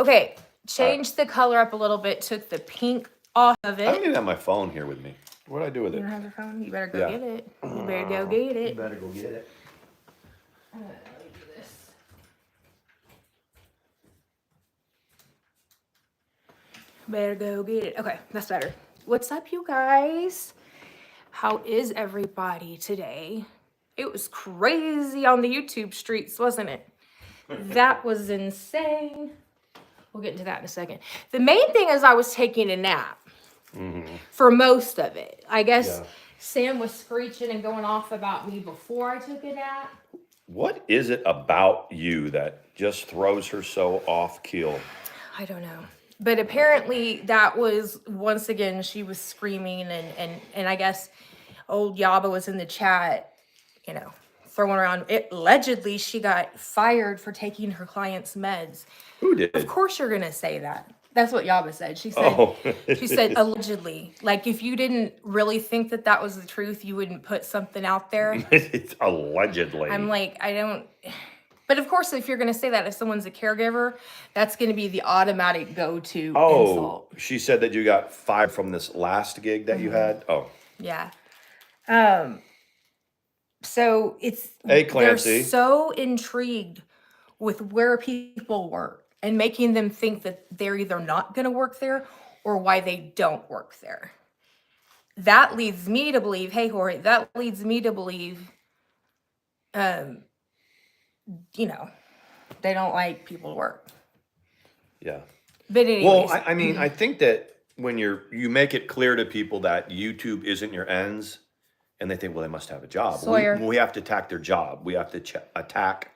Okay, All right. changed the color up a little bit, took the pink off of I don't it. even have my phone here with me. What do I do with You it? don't have your phone? You better go Yeah. get it. You better go get You it. better go get it. Let me do this. Better go get it. Okay, that's better. What's up, you guys? How is everybody today? It was crazy on the YouTube streets, wasn't it? That was insane. We'll get into that in a second. The main thing is I was taking a nap for most of it. I guess Yeah. Sam was screeching and going off about me before I took a nap. What is it about you that just throws her so off keel? I don't know. But apparently that was, once again, she was screaming and I guess old Yaba was in the chat, you know, throwing around it. Allegedly she got fired for taking her client's meds. Who did? Of course you're gonna say that. That's what Yaba said. She said allegedly. Like if you didn't really think that that was the truth, you wouldn't put something out there. It's allegedly. I'm like, I don't. But of course, if you're going to say that, if someone's a caregiver, that's going to be the automatic go-to insult. She said that you got fired from this last gig that you had? Oh. Yeah. So it's, Hey, Clancy. They're so intrigued with where people work and making them think that they're either not going to work there or why they don't work there. That leads me to believe, hey, Jorge, that leads me to believe, you know, they don't like people to work. Yeah. But anyways. Well, I mean, I think that when you make it clear to people that YouTube isn't your ends, and they think, well, they must have a job. Sawyer. We have to attack their job. We have to attack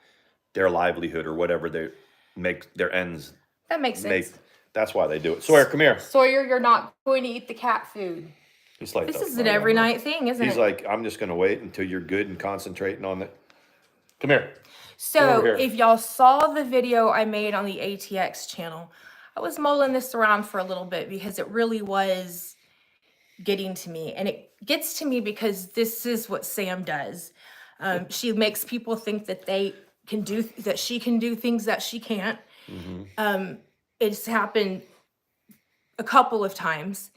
their livelihood or whatever they make their ends. That makes sense. That's why they do it. Sawyer, come here. Sawyer, you're not going to eat the cat food. He's like, this is an every night thing, isn't it? He's like, I'm just going to wait until you're good and concentrating on it. Come here. So if y'all saw the video I made on the ATX channel, I was mulling this around for a little bit because it really was getting to me. And it gets to me because this is what Sam does. She makes people think that she can do things that she can't. It's happened a couple of times.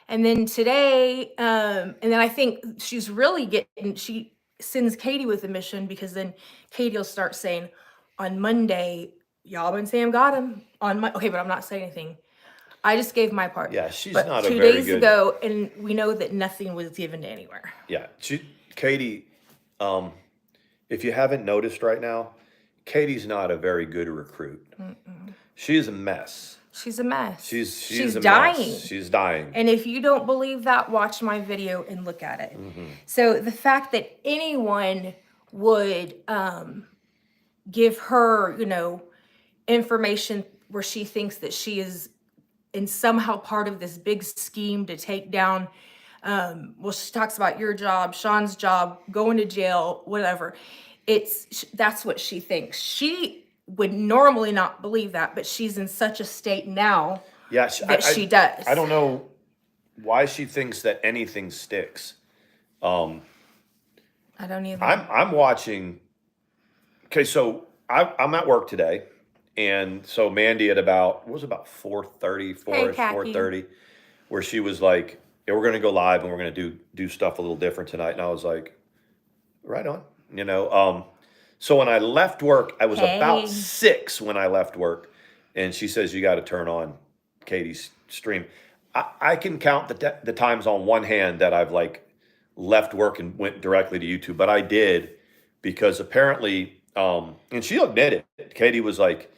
And then today, and then I think she's really she sends Katie with a mission because then Katie will start saying, on Monday, y'all and Sam got him. Okay, but I'm not saying anything. I just gave my part. Yeah, she's but not a 2 very days good... ago, and we know that nothing was given to anywhere. Yeah, Katie, if you haven't noticed right now, Katie's not a very good recruit. She's a mess. She's a mess. She's a dying. Mess. She's dying. And if you don't believe that, watch my video and look at it. So the fact that anyone would give her, information where she thinks that she is in somehow part of this big scheme to take down, she talks about your job, Sean's job, going to jail, whatever. That's what she thinks. She would normally not believe that, but she's in such a state now that she does. I don't know why she thinks that anything sticks. I don't either. I'm watching. Okay, so I'm at work today, and so Mandi at about 4:30, 4:30, where she was like, "Yeah, we're going to go live and we're going to do stuff a little different tonight," and I was like, "Right on," So when I left work, I was about 6 when I left work, and she says, you got to turn on Katie's stream. I can count the times on one hand that I've left work and went directly to YouTube, but I did because apparently, and she admitted it. Katie was like,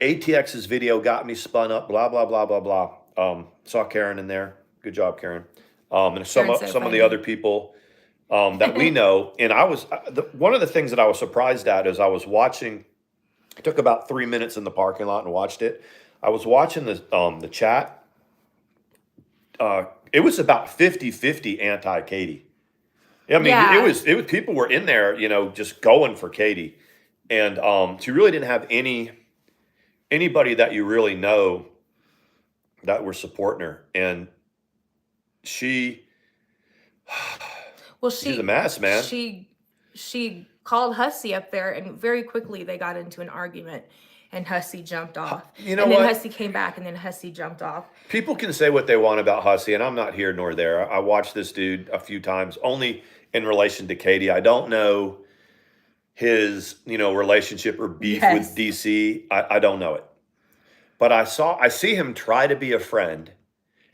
ATX's video got me spun up, blah, blah, blah, blah, blah. Saw Karen in there. Good job, Karen. And some of the other people that we know. And I was, one of the things that I was surprised at is I was watching, I took about 3 minutes in the parking lot and watched it. I was watching the chat. It was about 50-50 anti-Katie. I mean, it was people were in there, just going for Katie. And she really didn't have anybody that you really know that were supporting her. And she's a mess, man. She called Hussey up there, and very quickly they got into an argument. and Hussey jumped off. You know and then what? Hussey came back, and then Hussey jumped off. People can say what they want about Hussey, and I'm not here nor there. I watched this dude a few times, only in relation to Katie. I don't know his, relationship or beef with DC. I don't know it. But I see him try to be a friend.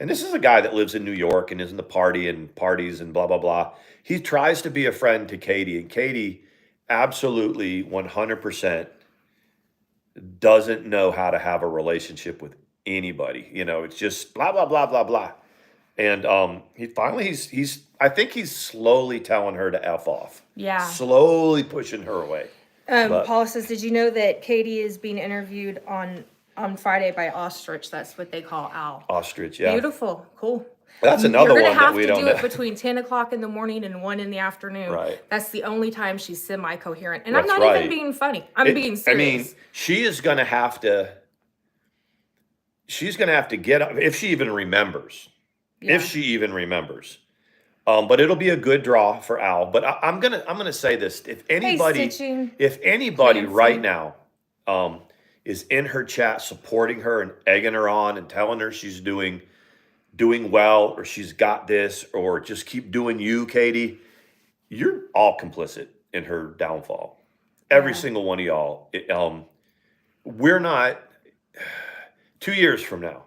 And this is a guy that lives in New York and is in the party and parties and blah, blah, blah. He tries to be a friend to Katie, and Katie absolutely 100% doesn't know how to have a relationship with anybody. It's just blah, blah, blah, blah, blah. And I think he's slowly telling her to F off. Yeah. Slowly pushing her away. Paula says, did you know that Katie is being interviewed on Friday by Ostrich? That's what they call Al. Ostrich, yeah. Beautiful. Cool. That's another one that we don't know. You're going to have to do it between 10 o'clock in the morning and 1 in the afternoon. Right. That's the only time she's semi-coherent. And That's I'm not right. even being funny. I'm being serious. She is going to have to, get up, if she even remembers. Yeah. If she even remembers. But it'll be a good draw for Al. But I'm gonna say this: if anybody right now is in her chat supporting her and egging her on and telling her she's doing well, or she's got this, or just keep doing you, Katie, you're all complicit in her downfall. Every single one of y'all. We're not. 2 years from now,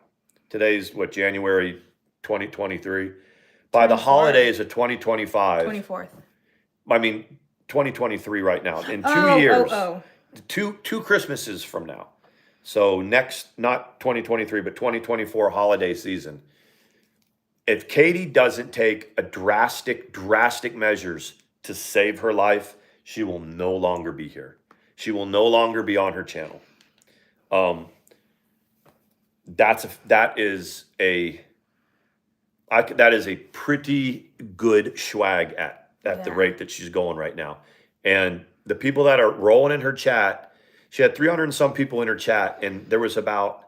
today's January 2023. By the holidays of 2025. 24th. 2023 right now. In 2 years. Two Christmases from now. So next, not 2023, but 2024 holiday season. If Katie doesn't take a drastic measures to save her life, she will no longer be here. She will no longer be on her channel. That is a pretty good swag at the rate that she's going right now. And the people that are rolling in her chat, she had 300 and some people in her chat, and there was about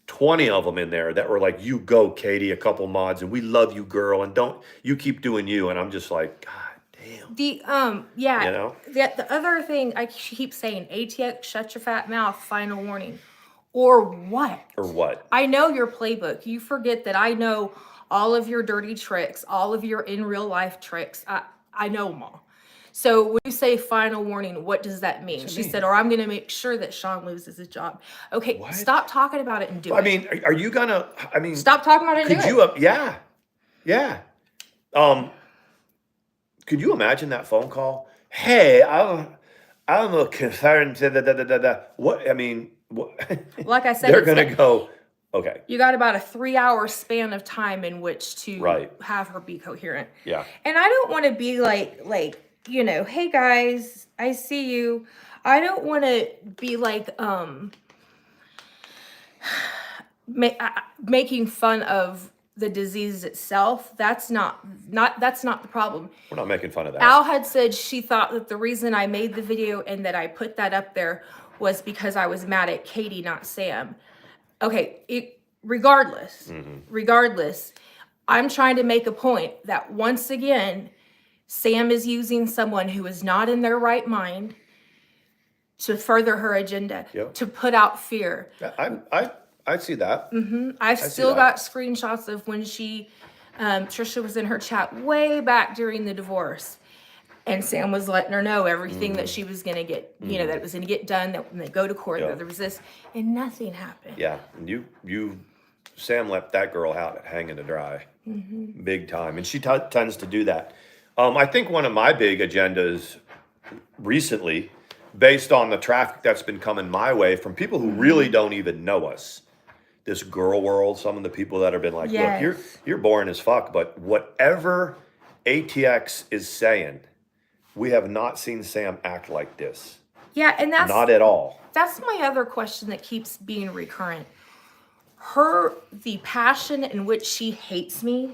20 of them in there that were like, you go, Katie, a couple mods, and we love you, girl, and don't you keep doing you. And I'm just like, God damn. The other thing I keep saying, ATX, shut your fat mouth, final warning. Or what? I know your playbook. You forget that I know all of your dirty tricks, all of your in real life tricks. I know them all. So when you say final warning, what does that mean? She said, or I'm going to make sure that Sean loses his job. Okay, stop talking about it and do it. Are you going to, stop talking about it and do it. Yeah. Could you imagine that phone call? Hey, I'm a concerned, what, like I said, they're going to go, okay. You got about a 3-hour span of time in which to have her be coherent. Yeah. And I don't want to be like, hey guys, I see you. I don't want to be like, making fun of the disease itself. That's not the problem. We're not making fun of that. Al had said she thought that the reason I made the video and that I put that up there was because I was mad at Katie, not Sam. Okay, regardless, I'm trying to make a point that once again, Sam is using someone who is not in their right mind to further her agenda, to put out fear. I see that. I've still got screenshots of when Trisha was in her chat way back during the divorce. And Sam was letting her know everything that she was going to get, that it was going to get done, that when they go to court, that there was this, and nothing happened. Yeah, and Sam left that girl out hanging to dry, big time. And she tends to do that. I think one of my big agendas recently, based on the traffic that's been coming my way from people who really don't even know us, this girl world, some of the people that have been like, look, you're boring as fuck, but whatever ATX is saying, we have not seen Sam act like this. Yeah, and that's not at all. That's my other question that keeps being recurrent. The passion in which she hates me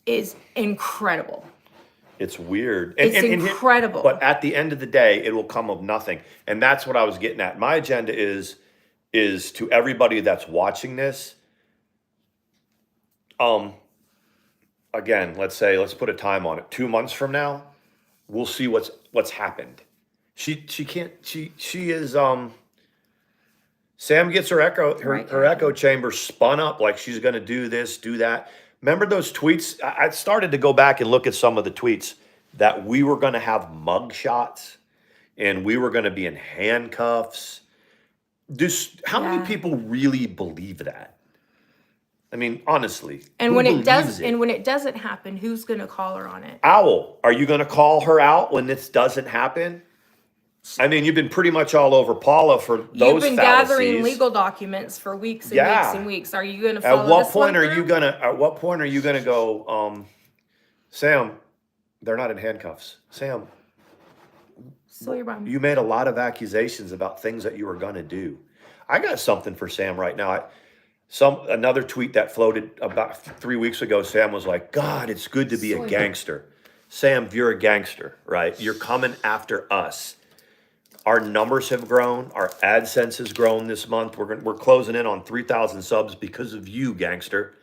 is incredible. It's weird. It's incredible. But at the end of the day, it will come of nothing. And that's what I was getting at. My agenda is to everybody that's watching this. Again, let's put a time on it. 2 months from now, we'll see what's happened. She is Sam gets her echo, Right, her echo chamber spun up like she's going to do this, do that. Remember those tweets? I started to go back and look at some of the tweets that we were going to have mug shots and we were going to be in handcuffs. How many people really believe that? I mean, honestly. And when it doesn't happen, who's going to call her on it? Owl, are you going to call her out when this doesn't happen? I mean, you've been pretty much all over Paula for those fallacies. You've been gathering legal documents for weeks and weeks and weeks. Are you going to follow At what point are you going to go, Sam, they're not in handcuffs. Sam, Sawyer, you made a lot of accusations about things that you were going to do. I got something for Sam right now. Another tweet that floated about 3 weeks ago, Sam was like, God, it's good to be a gangster. Sam, you're a gangster, right? You're coming after us. Our numbers have grown. Our AdSense has grown this month. We're closing in on 3,000 subs because of you, gangster.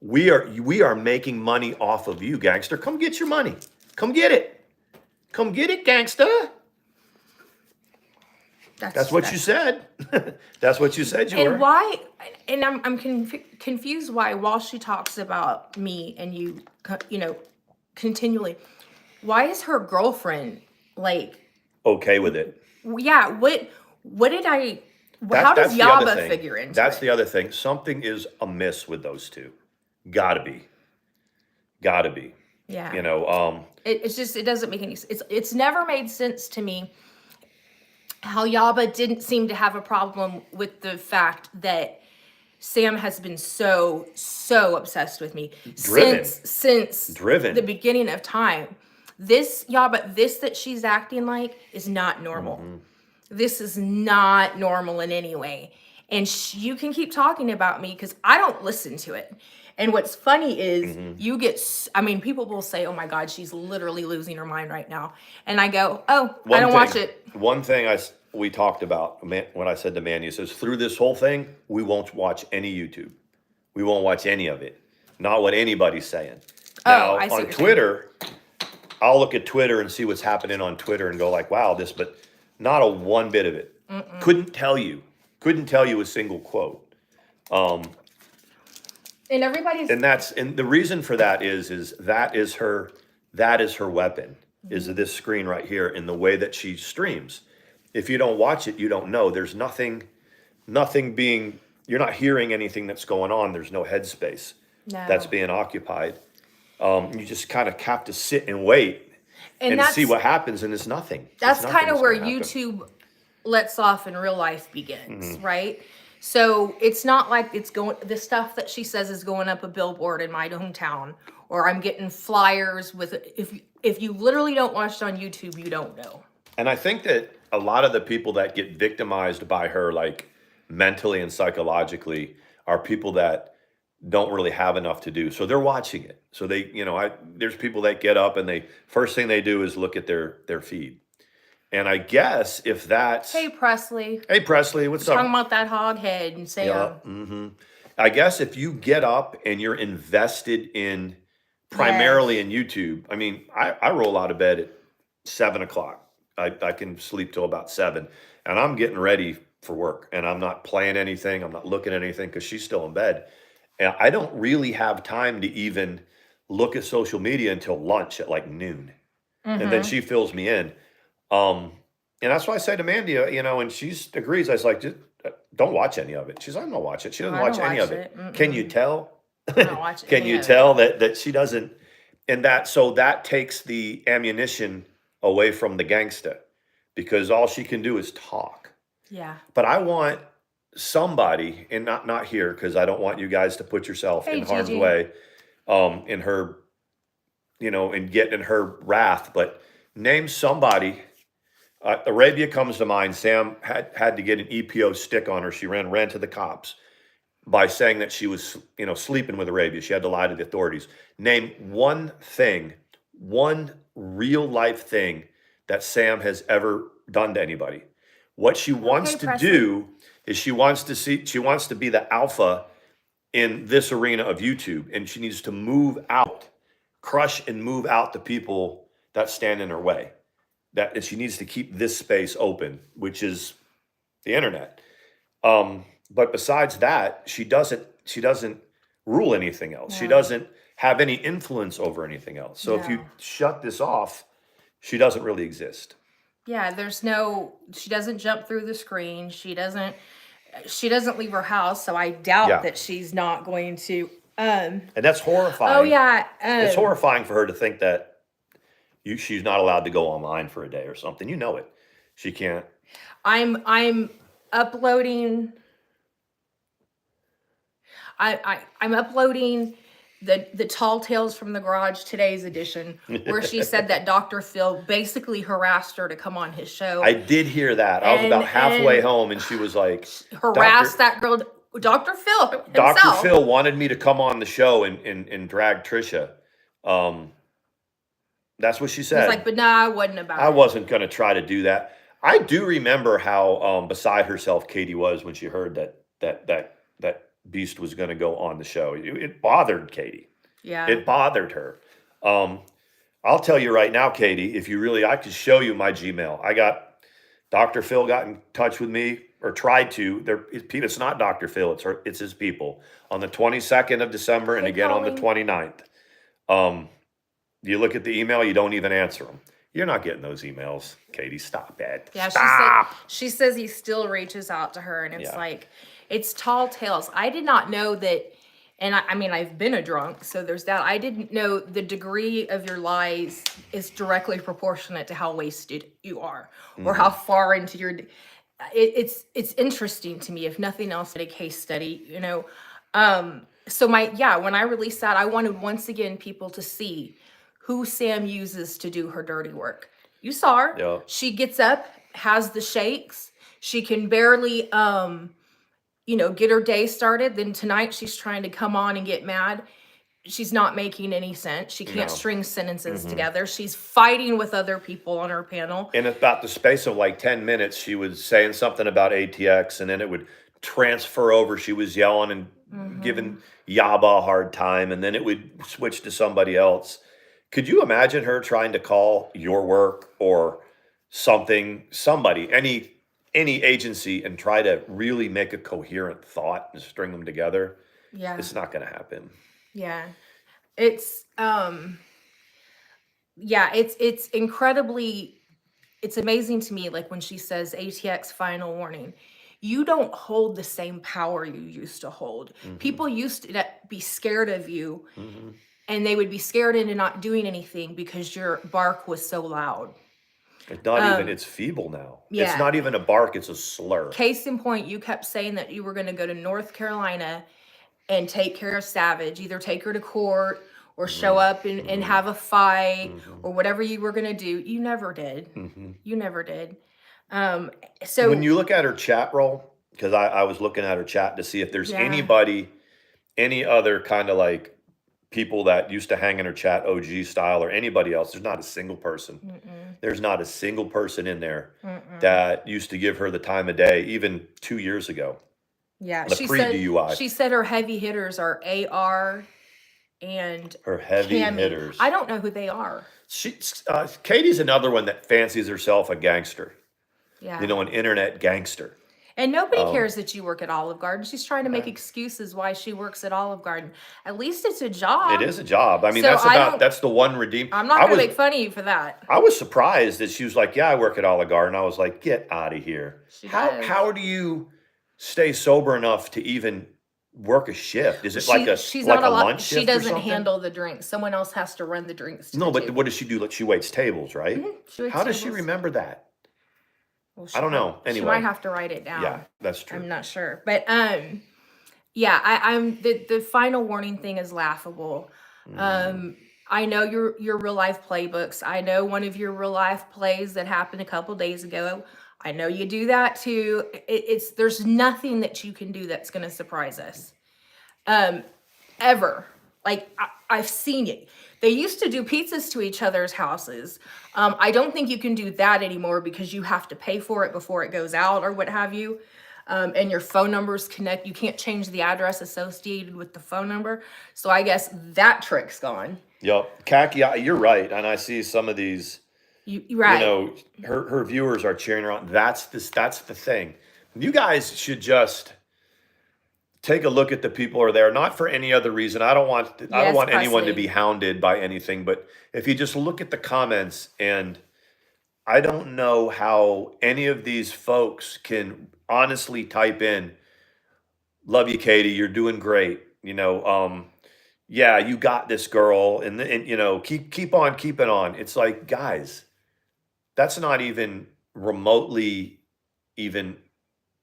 We are making money off of you, gangster. Come get your money. Come get it. Come get it, gangster. That's what you said. That's what you said you were. And why? And I'm confused why, while she talks about me and you continually, why is her girlfriend like okay with it? Yeah. What did I? How does Yaba figure into That's it? the other thing. Something is amiss with those two. Gotta be. Yeah. It's just, it doesn't make any sense. It's never made sense to me how Yaba didn't seem to have a problem with the fact that Sam has been so obsessed with me since the beginning of time. This that she's acting like is not normal. Mm-hmm. This is not normal in any way. And you can keep talking about me because I don't listen to it. And what's funny is people will say, oh my God, she's literally losing her mind right now. And I go, I don't watch it. One thing we talked about when I said to Mandy, says through this whole thing, we won't watch any YouTube. We won't watch any of it. Not what anybody's saying. Now on Twitter, I'll look at Twitter and see what's happening on Twitter and go like, wow, but not a one bit of it. Mm-mm. Couldn't tell you a single quote. And everybody's and the reason for that is that is her weapon, mm-hmm. is this screen right here in the way that she streams. If you don't watch it, you don't know. There's nothing being, you're not hearing anything that's going on. There's no headspace that's being occupied. You just kind of have to sit and wait and see what happens, and it's nothing. That's kind of where YouTube lets off and real life begins, mm-hmm. right? So it's not like the stuff that she says is going up a billboard in my hometown, or I'm getting flyers with, if you literally don't watch it on YouTube, you don't know. And I think that a lot of the people that get victimized by her, like mentally and psychologically, are people that don't really have enough to do. So they're watching it. So there's people that get up and first thing they do is look at their feed. And I guess if that's... Hey, Presley. What's up? Talking about that hog head and Sam. Yeah, mm-hmm. I guess if you get up and you're invested in primarily in YouTube, I mean, I roll out of bed at 7 o'clock. I can sleep till about 7, and I'm getting ready for work, and I'm not playing anything. I'm not looking at anything because she's still in bed. And I don't really have time to even look at social media until lunch at like noon. Mm-hmm. And then she fills me in. And that's why I say to Mandi, and she agrees. I was like, just don't watch any of it. She's like, I'm going to watch it. She doesn't watch any of it. Can you tell? I don't watch it. Can you tell that she doesn't? And that takes the ammunition away from the gangsta, because all she can do is talk. Yeah. But I want somebody, and not here, because I don't want you guys to put yourself in harm's way, in her, and get in her wrath. But name somebody. Arabia comes to mind. Sam had to get an EPO stick on her. She ran to the cops by saying that she was, sleeping with Arabia. She had to lie to the authorities. Name one real life thing that Sam has ever done to anybody. What she wants to do is she wants to be the alpha in this arena of YouTube, and she needs to move out, crush and move out the people that stand in her way. That she needs to keep this space open, which is the internet. But besides that, she doesn't rule anything else. She No. doesn't have any influence over anything else. So if you No. shut this off, she doesn't really exist. Yeah, she doesn't jump through the screen. She doesn't leave her house, so I doubt Yeah. that she's not going to. And that's horrifying. Oh yeah. It's horrifying for her to think that she's not allowed to go online for a day or something. You know it. She can't. I'm uploading. I'm uploading the Tall Tales from the Garage Today's edition, where she said that Dr. Phil basically harassed her to come on his show. I did hear that. I was about halfway home, and she was like, harassed that girl, Dr. Phil himself. Dr. Phil wanted me to come on the show and drag Trisha. That's what she said. He's like, but no, I wasn't about it. I wasn't going to try to do that. I do remember how beside herself Katie was when she heard that beast was going to go on the show. It bothered Katie. Yeah. It bothered her. I'll tell you right now, Katie, I could show you my Gmail. Dr. Phil got in touch with me, or tried to. It's not Dr. Phil, it's his people, on the 22nd of December and again on the 29th. You look at the email, you don't even answer them. You're not getting those emails, Katie. Stop it. Yeah, Stop. She says he still reaches out to her, and it's like, it's Tall Tales. I did not know that, and I mean, I've been a drunk, so there's that. I didn't know the degree of your lies is directly proportionate to how wasted you are, or how far into your. It's interesting to me, if nothing else, a case study, you know. So when I released that, I wanted once again people to see who Sam uses to do her dirty work. You saw her. Yeah. She gets up, has the shakes. She can barely, get her day started. Then tonight she's trying to come on and get mad. She's not making any sense. She can't string sentences together. She's fighting with other people on her panel. In about the space of like 10 minutes, she was saying something about ATX, and then it would transfer over. She was yelling and giving Yaba a hard time, and then it would switch to somebody else. Could you imagine her trying to call your work or somebody, any agency, and try to really make a coherent thought and string them together? Yeah. It's not going to happen. Yeah. It's incredibly, it's amazing to me, like when she says ATX final warning, you don't hold the same power you used to hold. People used to be scared of you, and they would be scared into not doing anything because your bark was so loud. It's not even, it's feeble now. Yeah. It's not even a bark, it's a slur. Case in point, you kept saying that you were going to go to North Carolina and take care of Savage, either take her to court or show up and have a fight or whatever you were going to do. You never did. You never did. So when you look at her chat roll, because I was looking at her chat to see if there's anybody, any other kind of like people that used to hang in her chat, OG style, or anybody else. There's not a single person. There's not a single person in there that used to give her the time of day, even 2 years ago. Yeah, DUI. She said her heavy hitters are AR and her heavy Cammy. hitters. I don't know who they are. Katie's another one that fancies herself a gangster. Yeah, an internet gangster. And nobody cares that you work at Olive Garden. She's trying to make excuses why she works at Olive Garden. At least it's a job. It is a job. I mean, So that's the one redeem. I'm not going to make fun of you for that. I was surprised that she was like, yeah, I work at Olive Garden. I was like, get out of here. How do you stay sober enough to even work a shift? Is it She's like not a lunch shift? She doesn't handle the drinks. Someone else has to run the drinks. No, but what does she do? She waits tables, right? How does she remember that? Well, I don't know. Anyway, she might have to write it down. Yeah, that's true. I'm not sure, but I'm the final warning thing is laughable. I know your real life playbooks. I know one of your real life plays that happened a couple days ago. I know you do that too. There's nothing that you can do that's going to surprise us, ever. Like I've seen it. They used to do pizzas to each other's houses. I don't think you can do that anymore because you have to pay for it before it goes out or what have you. And your phone numbers connect. You can't change the address associated with the phone number. So I guess that trick's gone. Yep. Khaki, you're right. And I see some of these, You're right. her viewers are cheering her on. That's the thing. You guys should just take a look at the people who are there, not for any other reason. I don't want anyone to be hounded by anything, but if you just look at the comments, and I don't know how any of these folks can honestly type in, "Love you, Katie. You're doing great. Yeah, you got this, girl," and keep on keeping on. It's like, guys, that's not even remotely even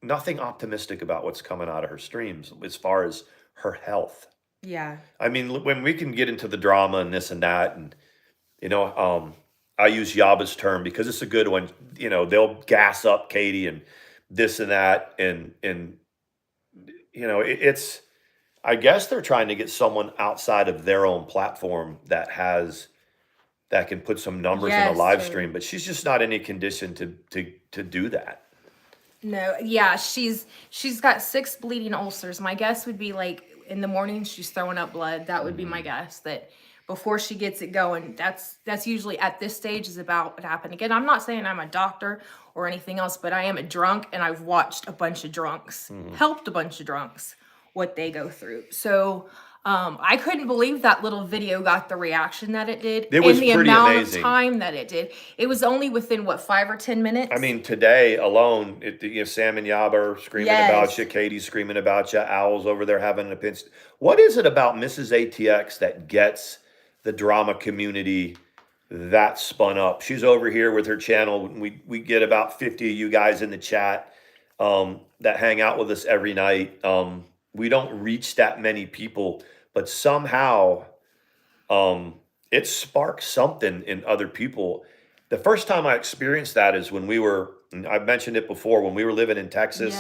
nothing optimistic about what's coming out of her streams as far as her health. Yeah. I mean, when we can get into the drama and this and that, and I use Yaba's term because it's a good one. They'll gas up Katie and this and that, and it's. I guess they're trying to get someone outside of their own platform that can put some numbers in a live stream, but she's just not in any condition to do that. No, yeah, she's got 6 bleeding ulcers. My guess would be like in the morning she's throwing up blood. That would be my guess, that before she gets it going, that's usually at this stage is about what happened. Again, I'm not saying I'm a doctor or anything else, but I am a drunk, and I've watched a bunch of drunks, helped a bunch of drunks, what they go through. So I couldn't believe that little video got the reaction that it did. It was in the pretty amount amazing. Of time that it did. It was only within, 5 or 10 minutes? I mean, today alone, Sam and Yaba are screaming about you, Katie's screaming about you, Owl's over there having a pinch. What is it about Mrs. ATX that gets the drama community that spun up? She's over here with her channel. We get about 50 of you guys in the chat that hang out with us every night. We don't reach that many people, but somehow it sparks something in other people. The first time I experienced that is when I've mentioned it before, when we were living in Texas,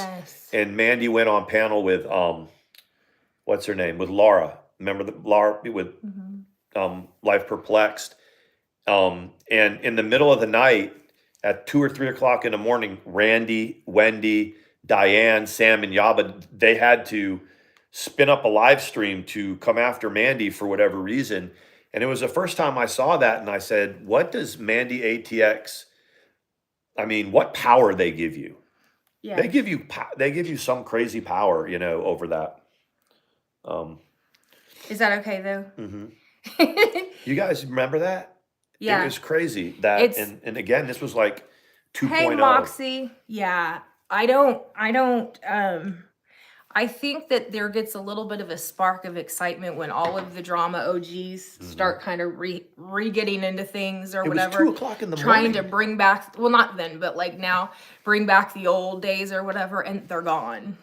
and Mandi went on panel with, what's her name? With Laura. Remember Laura with Life Perplexed? And in the middle of the night at 2 or 3 o'clock in the morning, Randy, Wendy, Diane, Sam, and Yaba, they had to spin up a live stream to come after Mandi for whatever reason. And it was the first time I saw that, and I said, what does Mandi ATX, what power they give you? Yeah. They give you some crazy power, over that. Is that okay though? Mm-hmm. You guys remember that? Yeah. It was crazy. And again, this was like 2.0. Hey, Moxie. Yeah. I think that there gets a little bit of a spark of excitement when all of the drama OGs start kind of re-getting into things or whatever. It was 2 o'clock in the morning. Trying to bring back, well, not then, but like now, bring back the old days or whatever, and they're gone.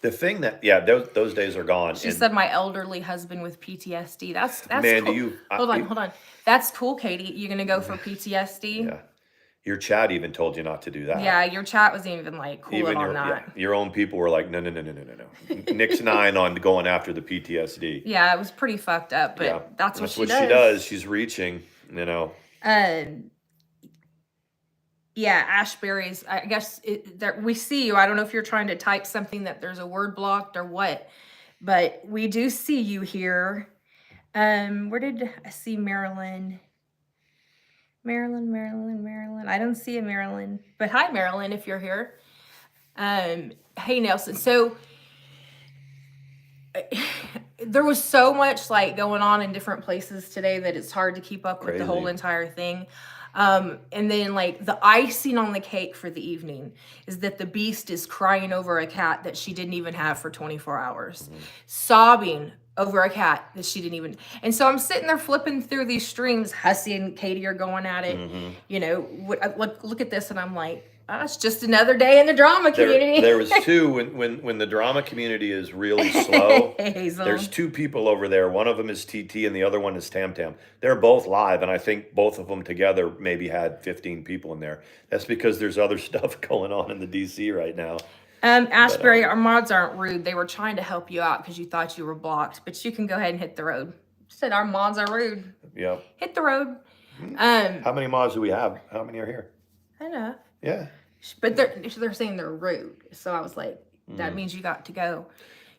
The thing that, those days are gone. She said, my elderly husband with PTSD. That's man, cool. Hold on. That's cool, Katie. You gonna go for PTSD? Yeah. Your chat even told you not to do that. Yeah, your chat was even like cool on that. Your own people were like, no. Nick's 9 on going after the PTSD. Yeah, it was pretty fucked up, but that's what she does. She's reaching, Yeah, Ashbury's, I guess we see you. I don't know if you're trying to type something that there's a word blocked or what, but we do see you here. Where did I see Marilyn? Marilyn. I don't see a Marilyn, but hi, Marilyn, if you're here. Hey, Nelson. So there was so much like going on in different places today that it's hard to keep up with the whole entire thing. And then like the icing on the cake for the evening is that the Beast is crying over a cat that she didn't even have for 24 hours, sobbing over a cat that she didn't even. And so I'm sitting there flipping through these streams. Hussy and Katie are going at it. Look at this, and I'm like, it's just another day in the drama community. There was 2 when the drama community is really slow. There's 2 people over there. One of them is TT, and the other one is Tam Tam. They're both live, and I think both of them together maybe had 15 people in there. That's because there's other stuff going on in the DC right now. Ashbury, our mods aren't rude. They were trying to help you out because you thought you were blocked, but you can go ahead and hit the road. Said our mods are rude. Yeah. Hit the road. How many mods do we have? How many are here? Enough. Yeah. But they're saying they're rude. So I was like, that means you got to go.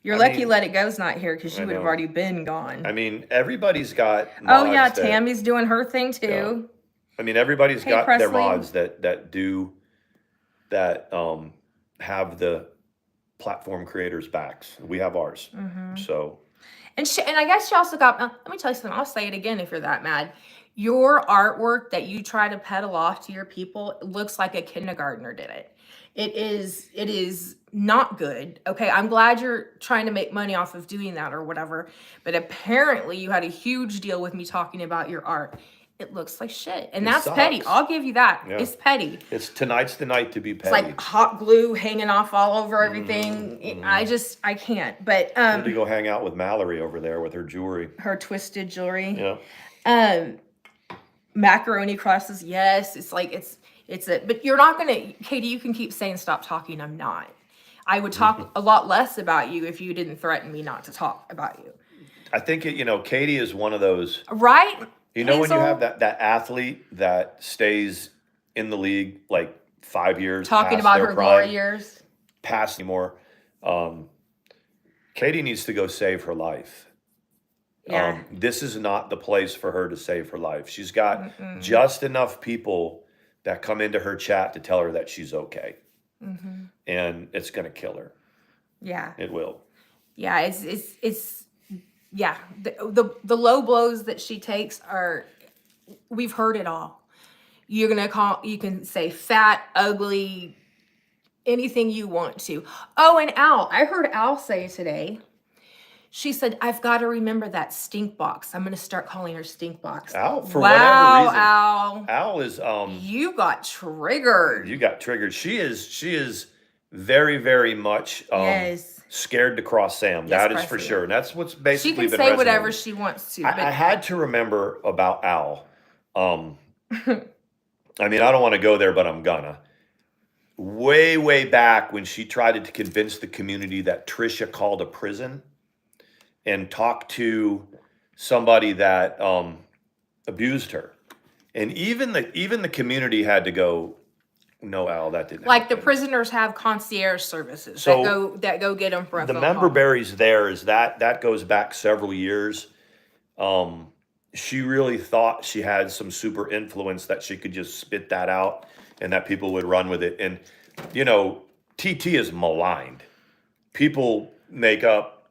You're lucky Let It Go's not here because you would have already been gone. I mean, everybody's got mods. Oh, yeah, Tammy's doing her thing too. Yeah. I mean, everybody's got Presley. Their mods that do that. have the platform creators' backs. We have ours. So, and I guess she also got. Let me tell you something. I'll say it again if you're that mad. Your artwork that you try to peddle off to your people looks like a kindergartner did it. It is not good. Okay, I'm glad you're trying to make money off of doing that or whatever. But apparently, you had a huge deal with me talking about your art. It looks like shit, and that's petty. I'll give you that. Yeah. It's petty. Tonight's the night to be petty. It's like hot glue hanging off all over everything. I can't. But to go hang out with Mallory over there with her jewelry, her twisted jewelry. Yeah. Macaroni crosses. Yes, it's like it's a. But you're not gonna, Katie. You can keep saying stop talking. I'm not. I would talk a lot less about you if you didn't threaten me not to talk about you. I think Katie is one of those. Right. When you have that athlete that stays in the league like 5 years, talking about her glory years, past anymore. Katie needs to go save her life. Yeah. This is not the place for her to save her life. She's got just enough people that come into her chat to tell her that she's okay, and it's gonna kill her. Yeah, it will. Yeah, it's. Yeah, the low blows that she takes we've heard it all. You can say fat, ugly, anything you want to. Oh, and Al, I heard Al say today, she said, I've got to remember that stink box. I'm going to start calling her stink box. Al, for whatever reason. Al. Al is, you got triggered. You got triggered. She is very, very much, yes. Scared to cross Sam. That is for sure. And that's what's basically been resonating. She can say whatever she wants to. I had to remember about Al. I mean, I don't want to go there, but I'm gonna. Way, way back when she tried to convince the community that Trisha called a prison and talked to somebody that abused her. And even the community had to go, no, Al, that didn't like happen. The prisoners have concierge services that go get them for a phone call. The member berries there is that goes back several years. She really thought she had some super influence that she could just spit that out and that people would run with it. And, TT is maligned. People make up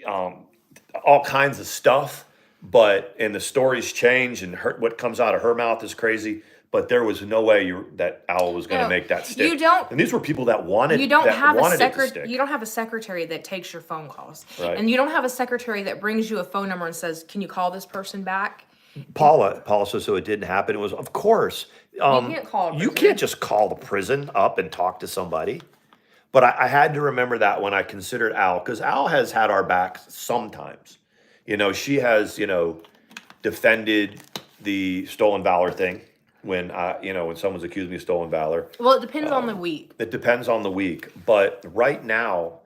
all kinds of stuff, and the stories change, and what comes out of her mouth is crazy. But there was no way that Al was going to make that stick. You don't. And these were people that wanted. You don't have a stick. You don't have a secretary that takes your phone calls, right. And you don't have a secretary that brings you a phone number and says, "Can you call this person back?" Paula says so. It didn't happen. It was, of course. You can't call. You can't just call the prison up and talk to somebody. But I had to remember that when I considered Al, because Al has had our back sometimes. She has defended the stolen valor thing. When when someone's accused me of stolen valor. Well, it depends on the week. It depends on the week. But right now,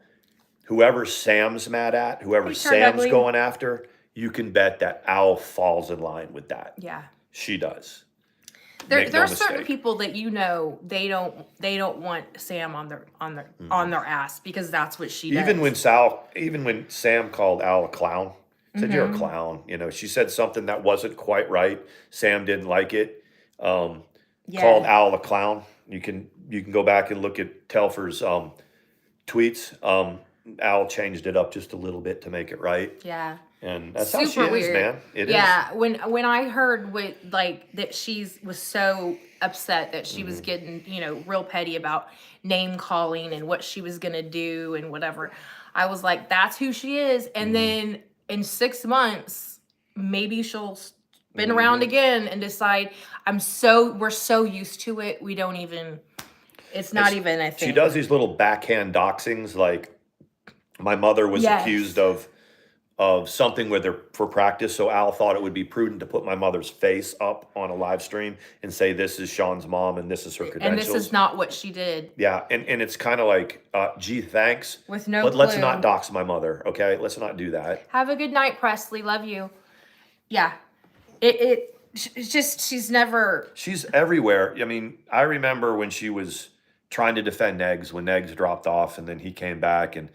whoever Sam's mad at, whoever Sam's going after, you can bet that Al falls in line with that. Yeah. She does. There are certain people that they don't want Sam on their ass because that's what she does. Even when Sam called Al a clown, said you're a clown. She said something that wasn't quite right. Sam didn't like it. Called Al a clown. You can go back and look at Telfer's tweets. Al changed it up just a little bit to make it right. Yeah. And that's how she is, man. It is. Yeah. When I heard that she was so upset that she was getting, real petty about name calling and what she was gonna do and whatever, I was like, that's who she is. And then in 6 months, maybe she'll spin around again and decide we're so used to it, we don't even, it's not even a thing. She does these little backhand doxings, like my mother was accused of something with her for practice, so Al thought it would be prudent to put my mother's face up on a live stream and say this is Sean's mom and this is her credentials. And this is not what she did. Yeah, and it's kind of like, gee, thanks. With no But clue. let's not dox my mother, okay? Let's not do that. Have a good night, Presley. Love you. Yeah. It's just, she's everywhere. I mean, I remember when she was trying to defend Eggs, when Eggs dropped off and then he came back and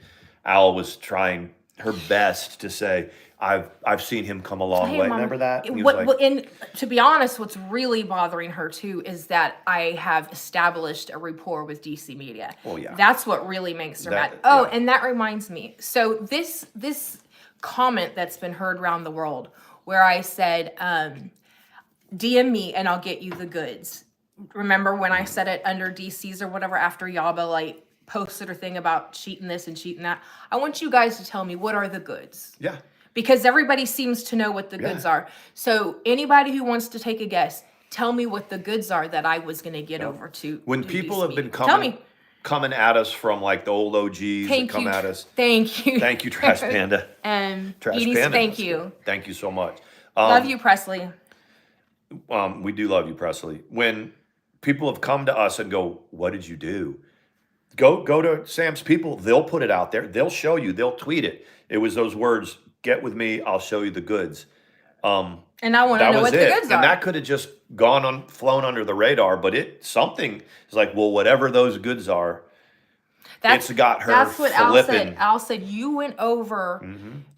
Al was trying her best to say, I've seen him come a long Hey, way. Mom, Remember that? And he was like, and to be honest, what's really bothering her too is that I have established a rapport with DC Media. oh yeah, That's what really makes her That- mad. Oh, yeah. and that reminds me. So this comment that's been heard around the world, where I said, DM me and I'll get you the goods. Remember when I said it under DC's or whatever after Yaba like posted her thing about cheating this and cheating that? I want you guys to tell me, what are the goods? yeah. Because everybody seems to know what the goods are. So anybody who wants to take a guess, tell me what the goods are that I was going to get over to. When to people DC have been Media. Tell me. coming at us from like the old OGs that come at us. Thank you. Thank you, Trash Panda. Trash Panda. Thank you. Thank you so much. Love you, Presley. We do love you, Presley. When people have come to us and go, what did you do? Go to Sam's people. They'll put it out there. They'll show you. They'll tweet it. It was those words, get with me, I'll show you the goods. And I want to know what the goods are. And that could have just flown under the radar, but something is like, well, whatever those goods are, it's got her That's what Al flipping. said. Al said you went over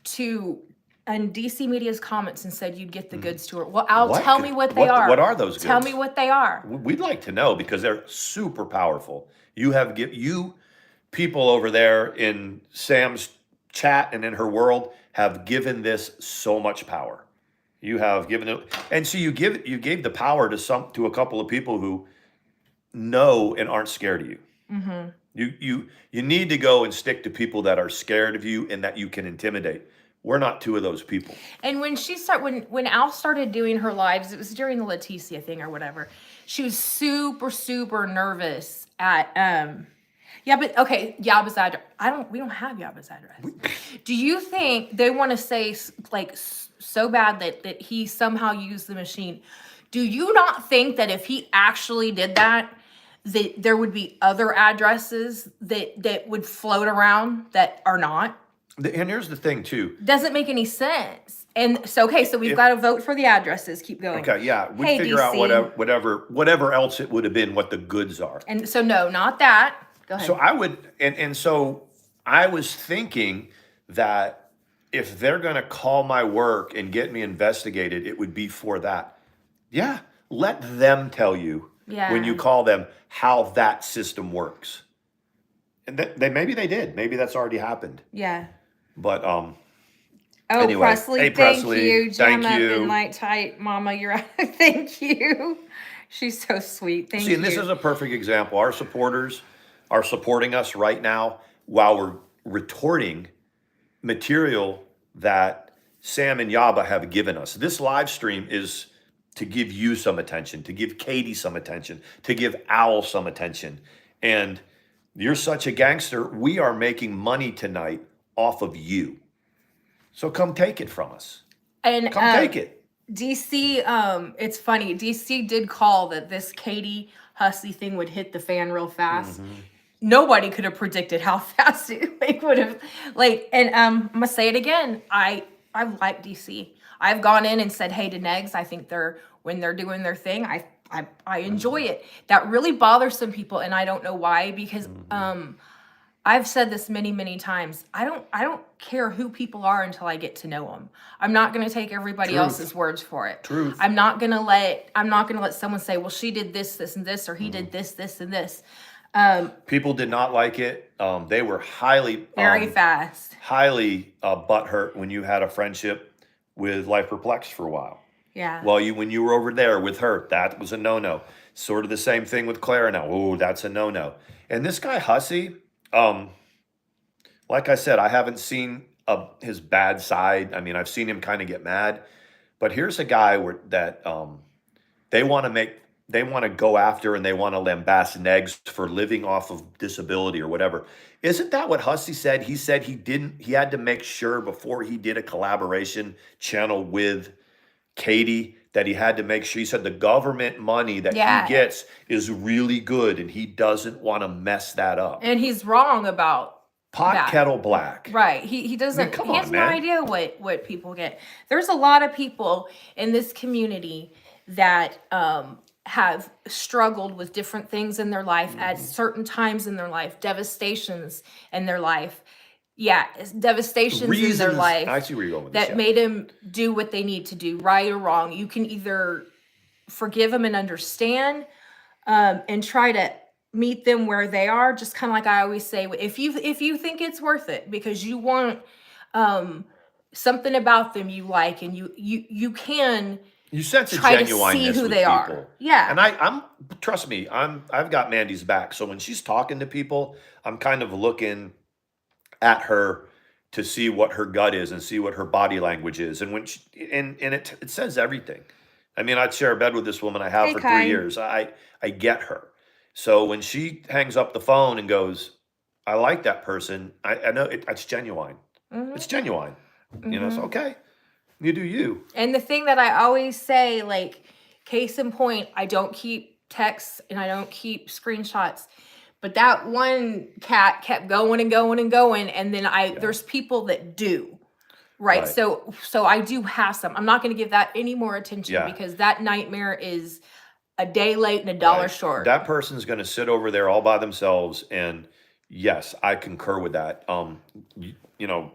to DC Media's comments and said you'd get the goods to her. Well, Al, tell me what they are. What are those goods? Tell me what they are. We'd like to know because they're super powerful. You people over there in Sam's chat and in her world have given this so much power. You have given it, and so you gave the power to a couple of people who know and aren't scared of you. Mm-hmm. You need to go and stick to people that are scared of you and that you can intimidate. We're not two of those people. And when Al started doing her lives, it was during the Leticia thing or whatever. She was super, super nervous at Yaba's address. We don't have Yaba's address. Do you think they want to say like so bad that he somehow used the machine? Do you not think that if he actually did that there would be other addresses that would float around that are not? And here's the thing too. Doesn't make any sense. And so, so we've got to vote for the addresses. Keep going. Okay, yeah. We figure DC. out whatever else it would have been, what the goods are. And so, no, not that. Go ahead. So I would, and so I was thinking that if they're going to call my work and get me investigated, it would be for that. Yeah, let them tell you when you call them how that system works. And maybe they did. Maybe that's already happened. Yeah. But anyway. Presley, hey, Presley, thank you. Jam thank up you. and light tight, Mama. You're out. Thank you. She's so sweet. Thank you. And this is a perfect example. Our supporters are supporting us right now while we're retorting material that Sam and Yaba have given us. This live stream is to give you some attention, to give Katie some attention, to give Owl some attention. And you're such a gangster. We are making money tonight off of you. So come take it from us. And come take it. DC, it's funny. DC did call that this Katie Hussey thing would hit the fan real fast. Mm-hmm. Nobody could have predicted how fast it would have. And I'm gonna say it again. I like DC. I've gone in and said hey to Negs. I think when they're doing their thing, I enjoy it. That really bothers some people, and I don't know why, because I've said this many, many times. I don't care who people are until I get to know them. I'm not going to take everybody else's words for it. Truth. I'm not going to let someone say, well, she did this, this, and this, or he did this, this, and this. People did not like it. They were highly butthurt when you had a friendship with Life Perplexed for a while. Yeah. Well, when you were over there with her, that was a no-no. Sort of the same thing with Clara now. Oh, that's a no-no. And this guy Hussey, like I said, I haven't seen his bad side. I mean, I've seen him kind of get mad. But here's a guy that they want to go after and they want to lambast Negs for living off of disability or whatever. Isn't that what Hussey said? He said he had to make sure before he did a collaboration channel with Katie that he had to make sure. He said the government money that he gets is really good and he doesn't want to mess that up. And he's wrong about pot kettle black. Right. He doesn't, he has no idea what people get. There's a lot of people in this community that have struggled with different things in their life at certain times in their life, devastations in their life. devastations in their life. I see where you're going with this, that made them do what they need to do, right or wrong. You can either forgive them and understand, and try to meet them where they are. Just kind of like I always say, if you think it's worth it because you want something about them you like, and you can. You sense a try to genuineness see who with they people. are. Yeah. And I'm trust me, I've got Mandy's back. So when she's talking to people, I'm kind of looking at her to see what her gut is and see what her body language is. And when it says everything. I mean, I'd share a bed with this woman I have for 3 years. I get her. So when she hangs up the phone and goes, I like that person, I know it's genuine. Mm-hmm. It's genuine. You know, it's okay. You do you. And the thing that I always say, like, case in point, I don't keep texts and I don't keep screenshots. But that one cat kept going and going and going. And then there's people that do. Right. So I do have some. I'm not going to give that any more attention because that nightmare is a day late and a dollar short. That person's going to sit over there all by themselves. And yes, I concur with that. You know,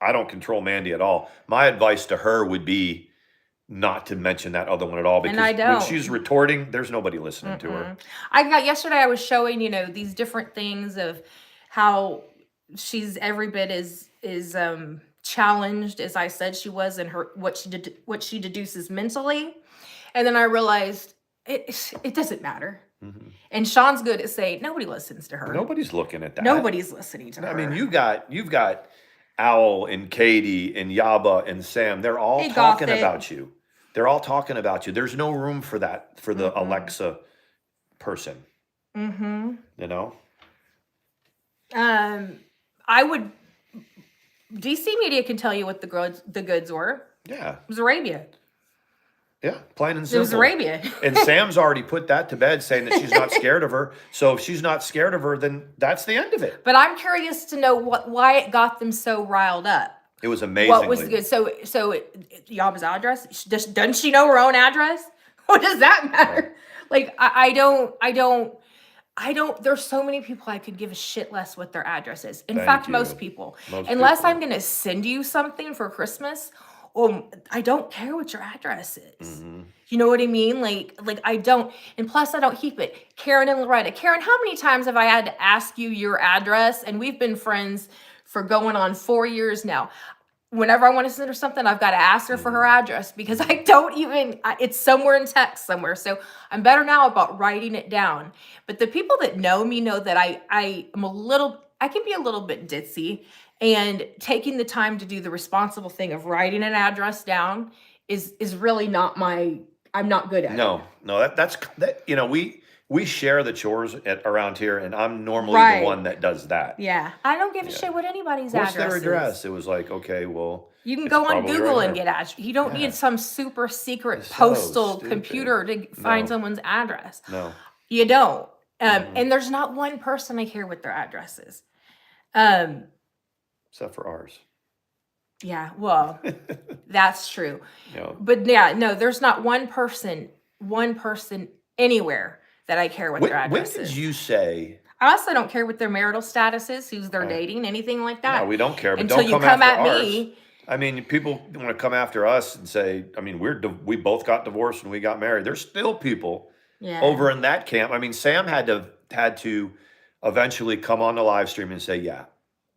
I don't control Mandy at all. My advice to her would be not to mention that other one at all, because when she's retorting, there's nobody listening to her. Yesterday I was showing, these different things of how she's every bit is challenged as I said she was in what she deduces mentally. And then I realized it doesn't matter. Mm-hmm. And Sean's good at saying nobody listens to her. Nobody's looking at that. Nobody's listening to her. I mean, you've got Owl and Katie and Yaba and Sam. They're all talking about you. They're all talking about you. There's no room for that, for the Alexa person. Mm-hmm. You know? DC Media can tell you what the goods were. Yeah. It was Arabia. Yeah, plain and simple. It was Arabia. And Sam's already put that to bed, saying that she's not scared of her. So if she's not scared of her, then that's the end of it. But I'm curious to know why it got them so riled up. It was amazing. What was good? So Yaba's address? Doesn't she know her own address? What does that matter? Like, I don't. There's so many people I could give a shit less what their address is. In fact, most people. Unless I'm going to send you something for Christmas, I don't care what your address is. Mm-hmm. You know what I mean? Like I don't. And plus, I don't keep it. Karen and Loretta. Karen, how many times have I had to ask you your address? And we've been friends for going on 4 years now. Whenever I want to send her something, I've got to ask her for her address because I don't even, it's somewhere in text somewhere. So I'm better now about writing it down. But the people that know me know that I can be a little bit ditzy, and taking the time to do the responsible thing of writing an address down is really not I'm not good at it. No, that's we share the chores around here, and I'm normally the one that does that. Yeah. I don't give a shit what anybody's address is. What's their address? It was like, okay, well. You can go on Google and get address. You don't need some super secret postal computer to find someone's address. No. You don't. And there's not one person I care what their address is. Except for ours. Yeah, well, that's true. No. But there's not one person anywhere that I care what their address is. When did you say? I also don't care what their marital status is, who's they're dating, anything like that. No, we don't care. But until don't come at ours. me. I mean, people want to come after us and say, I mean, we both got divorced when we got married. There's still people over in that camp. I mean, Sam had to eventually come on the live stream and say, yeah,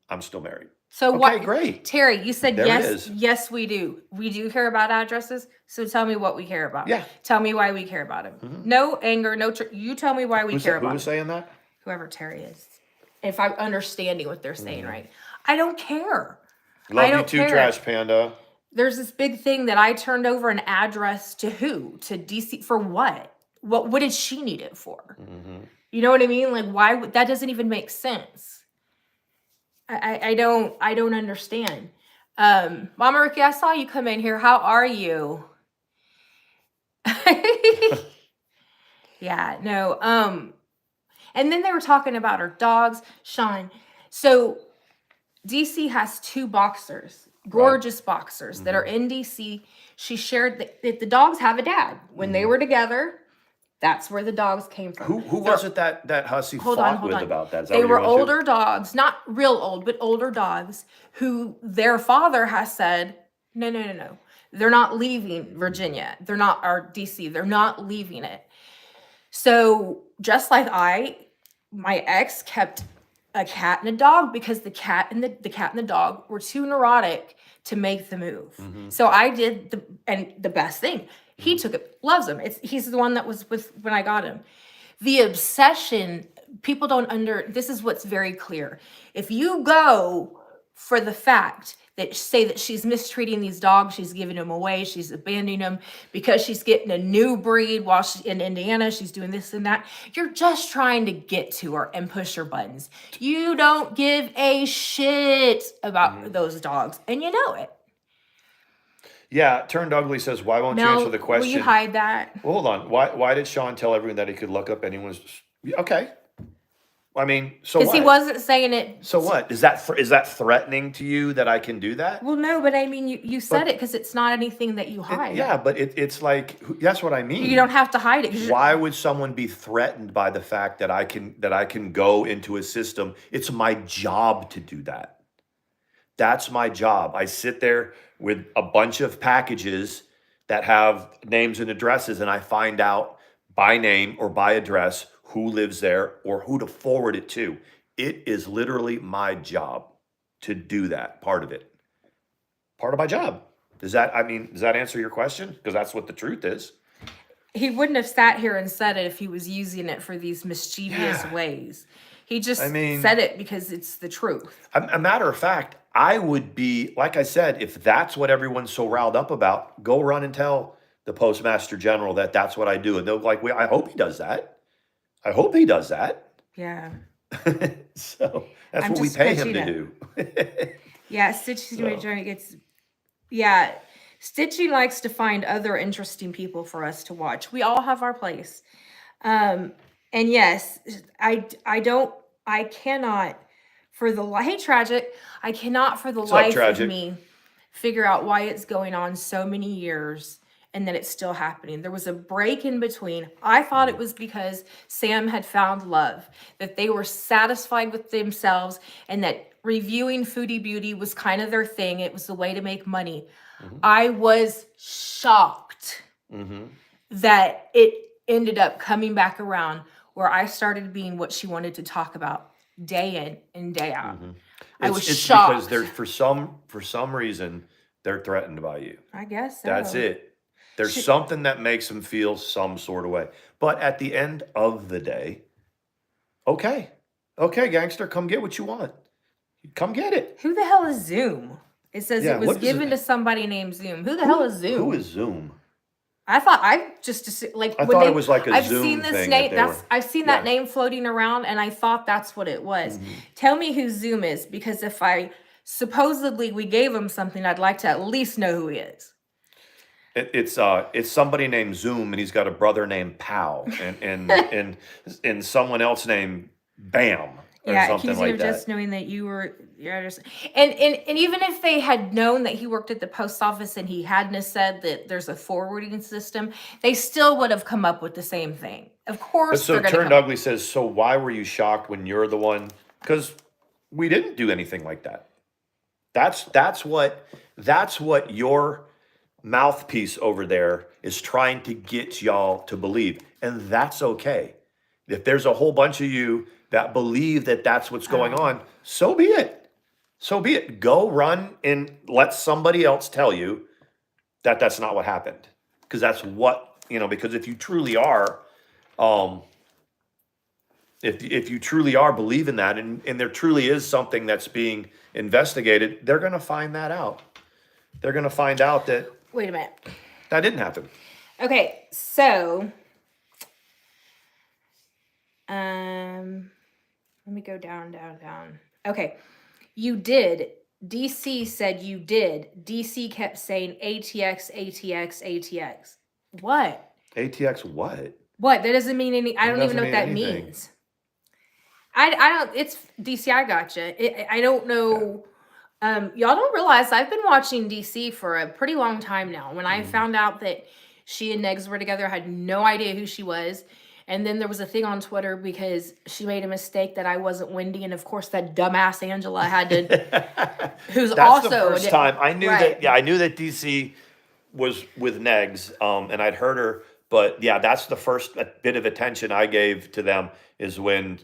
I'm still married. So what? Great. Terry, you said yes. Yes, we do. We do care about addresses. So tell me what we care about. Yeah. Tell me why we care about them. Mm-hmm. No anger, you tell me why we care about them. Who was saying that? Whoever Terry is. If I'm understanding what they're saying right. I don't care. Love you too, Trash Panda. There's this big thing that I turned over an address to who? To DC for what? What did she need it for? Mm-hmm. You know what I mean? Like, why that doesn't even make sense. I don't understand. Mama Ricky, I saw you come in here. How are you? Yeah, no. And then they were talking about her dogs, Sean. So DC has 2 boxers, gorgeous boxers that are in DC. She shared that the dogs have a dad. When they were together, That's where the dogs came from. Who was it that Hussey fought with about that? Is that They what you're were going to? older dogs, not real old, but older dogs who their father has said, no. They're not leaving Virginia. They're not, or DC. They're not leaving it. So just like my ex kept a cat and a dog because the cat and the dog were too neurotic to make the move. Mm-hmm. So I did the best thing. He took it, loves him. He's the one that was with when I got him. The obsession, people this is what's very clear. If you go for the fact that say that she's mistreating these dogs, she's giving them away, she's abandoning them because she's getting a new breed while she's in Indiana, she's doing this and that. You're just trying to get to her and push her buttons. You don't give a shit about those dogs, and you know it. Yeah, Turned Ugly says, why won't you answer the question? Will you hide that? Well, hold on. Why did Sean tell everyone that he could look up anyone's... Okay. I mean, so what? Because he wasn't saying it. So what? Is that threatening to you that I can do that? Well, no, but I mean, you said it because it's not anything that you hide. Yeah, but it's like, that's what I mean. You don't have to hide it. Why would someone be threatened by the fact that I can go into a system? It's my job to do that. That's my job. I sit there with a bunch of packages that have names and addresses, and I find out by name or by address who lives there or who to forward it to. It is literally my job to do that, part of it. Part of my job. Does that answer your question? Because that's what the truth is. He wouldn't have sat here and said it if he was using it for these mischievous ways. He just said it because it's the truth. A matter of fact, I would be, like I said, if that's what everyone's so riled up about, go run and tell the Postmaster General that that's what I do. And they're like, I hope he does that. I hope he does that. Yeah. So that's what we pay him to do. Yeah, Stitchy likes to find other interesting people for us to watch. We all have our place. And yes, I cannot for the life of me figure out why it's going on so many years and that it's still happening. There was a break in between. I thought it was because Sam had found love, that they were satisfied with themselves, and that reviewing Foodie Beauty was kind of their thing. It was the way to make money. Mm-hmm. I was shocked that it ended up coming back around where I started being what she wanted to talk about day in and day out. Mm-hmm. I was shocked. Because they're for some reason they're threatened by you. I guess so. That's it. There's something that makes them feel some sort of way. But at the end of the day, okay, gangster, come get what you want. Come get it. Who the hell is Zoom? It says it was given to somebody named Zoom. Who the hell is Zoom? Who is Zoom? I thought it was like a Zoom seen this thing name. I've seen that name floating around, and I thought that's what it was. Mm-hmm. Tell me who Zoom is, because if supposedly we gave him something, I'd like to at least know who he is. It's somebody named Zoom, and he's got a brother named Pow, and someone else named Bam. Accusing him of just knowing that and even if they had known that he worked at the post office and he hadn't said that there's a forwarding system, they still would have come up with the same thing. Of course. So Turned Ugly says, so why were you shocked when you're the one? Because we didn't do anything like that. That's what your mouthpiece over there is trying to get y'all to believe, and that's okay. If there's a whole bunch of you that believe that that's what's going on, so be it. So be it. Go run and let somebody else tell you that that's not what happened. Because that's what, because if you truly are, if you truly are believing that, and there truly is something that's being investigated, they're going to find that out. They're going to find out that. Wait a minute. That didn't happen. Okay, so let me go down. Okay. You did. DC said you did. DC kept saying ATX. What? ATX what? What? That doesn't mean any. I don't even know what that means. I don't. It's DC. I gotcha. I don't know. Y'all don't realize I've been watching DC for a pretty long time now. When I found out that She and Negs were together. I had no idea who she was. And then there was a thing on Twitter because she made a mistake that I wasn't Wendy. And of course, that dumbass Angela had to, who's That's also. the first time I knew that. Yeah, I knew that DC was with Negs, and I'd heard her. But yeah, that's the first bit of attention I gave to them is when,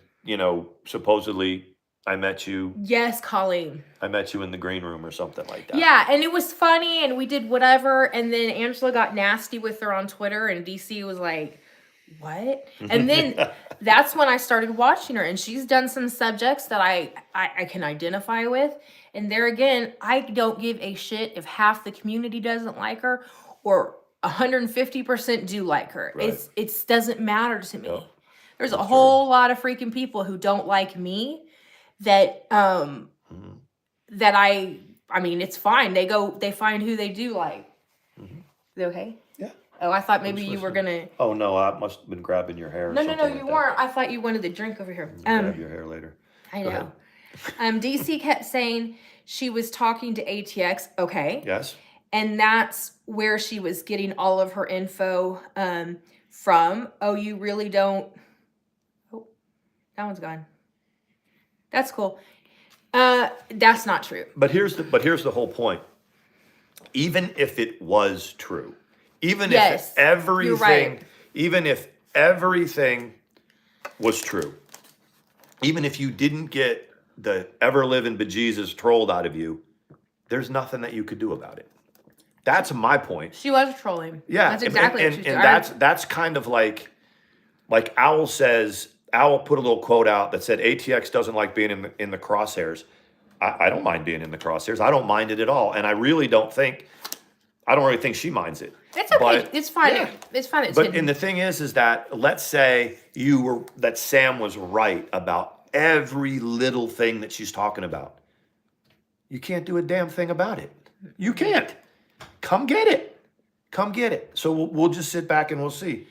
supposedly I met you. Yes, Colleen. I met you in the green room or something like that. Yeah, and it was funny, and we did whatever. And then Angela got nasty with her on Twitter, and DC was like, what? And then that's when I started watching her, and she's done some subjects that I can identify with. And there again, I don't give a shit if half the community doesn't like her or 150% do like her. Right. It doesn't matter to me. No, there's a whole lot of freaking people who don't like me that that I mean, it's fine. They find who they do like. Is it okay? Yeah. Oh, I thought maybe you were gonna. Oh no, I must have been grabbing your hair. No, you weren't. I thought you wanted the drink over here. Grab your hair later. I know. DC kept saying she was talking to ATX. Okay. Yes. And that's where she was getting all of her info from. Oh, you really don't. Oh, that one's gone. That's cool. That's not true. But here's the whole point. Even if it was true, even Yes, if everything, you're right. even if everything was true, even if you didn't get the ever living bejesus trolled out of you, there's nothing that you could do about it. That's my point. She was trolling. Yeah, That's exactly what she and did. that's kind of like Owl says. Owl put a little quote out that said ATX doesn't like being in the crosshairs. I don't mind being in the crosshairs. I don't mind it at all, and I don't really think she minds it. It's okay. But, it's fine. yeah. It's fine. It's But hidden. and the thing is that let's say that Sam was right about every little thing that she's talking about. You can't do a damn thing about it. You can't. Come get it. Come get it. So we'll just sit back and we'll see.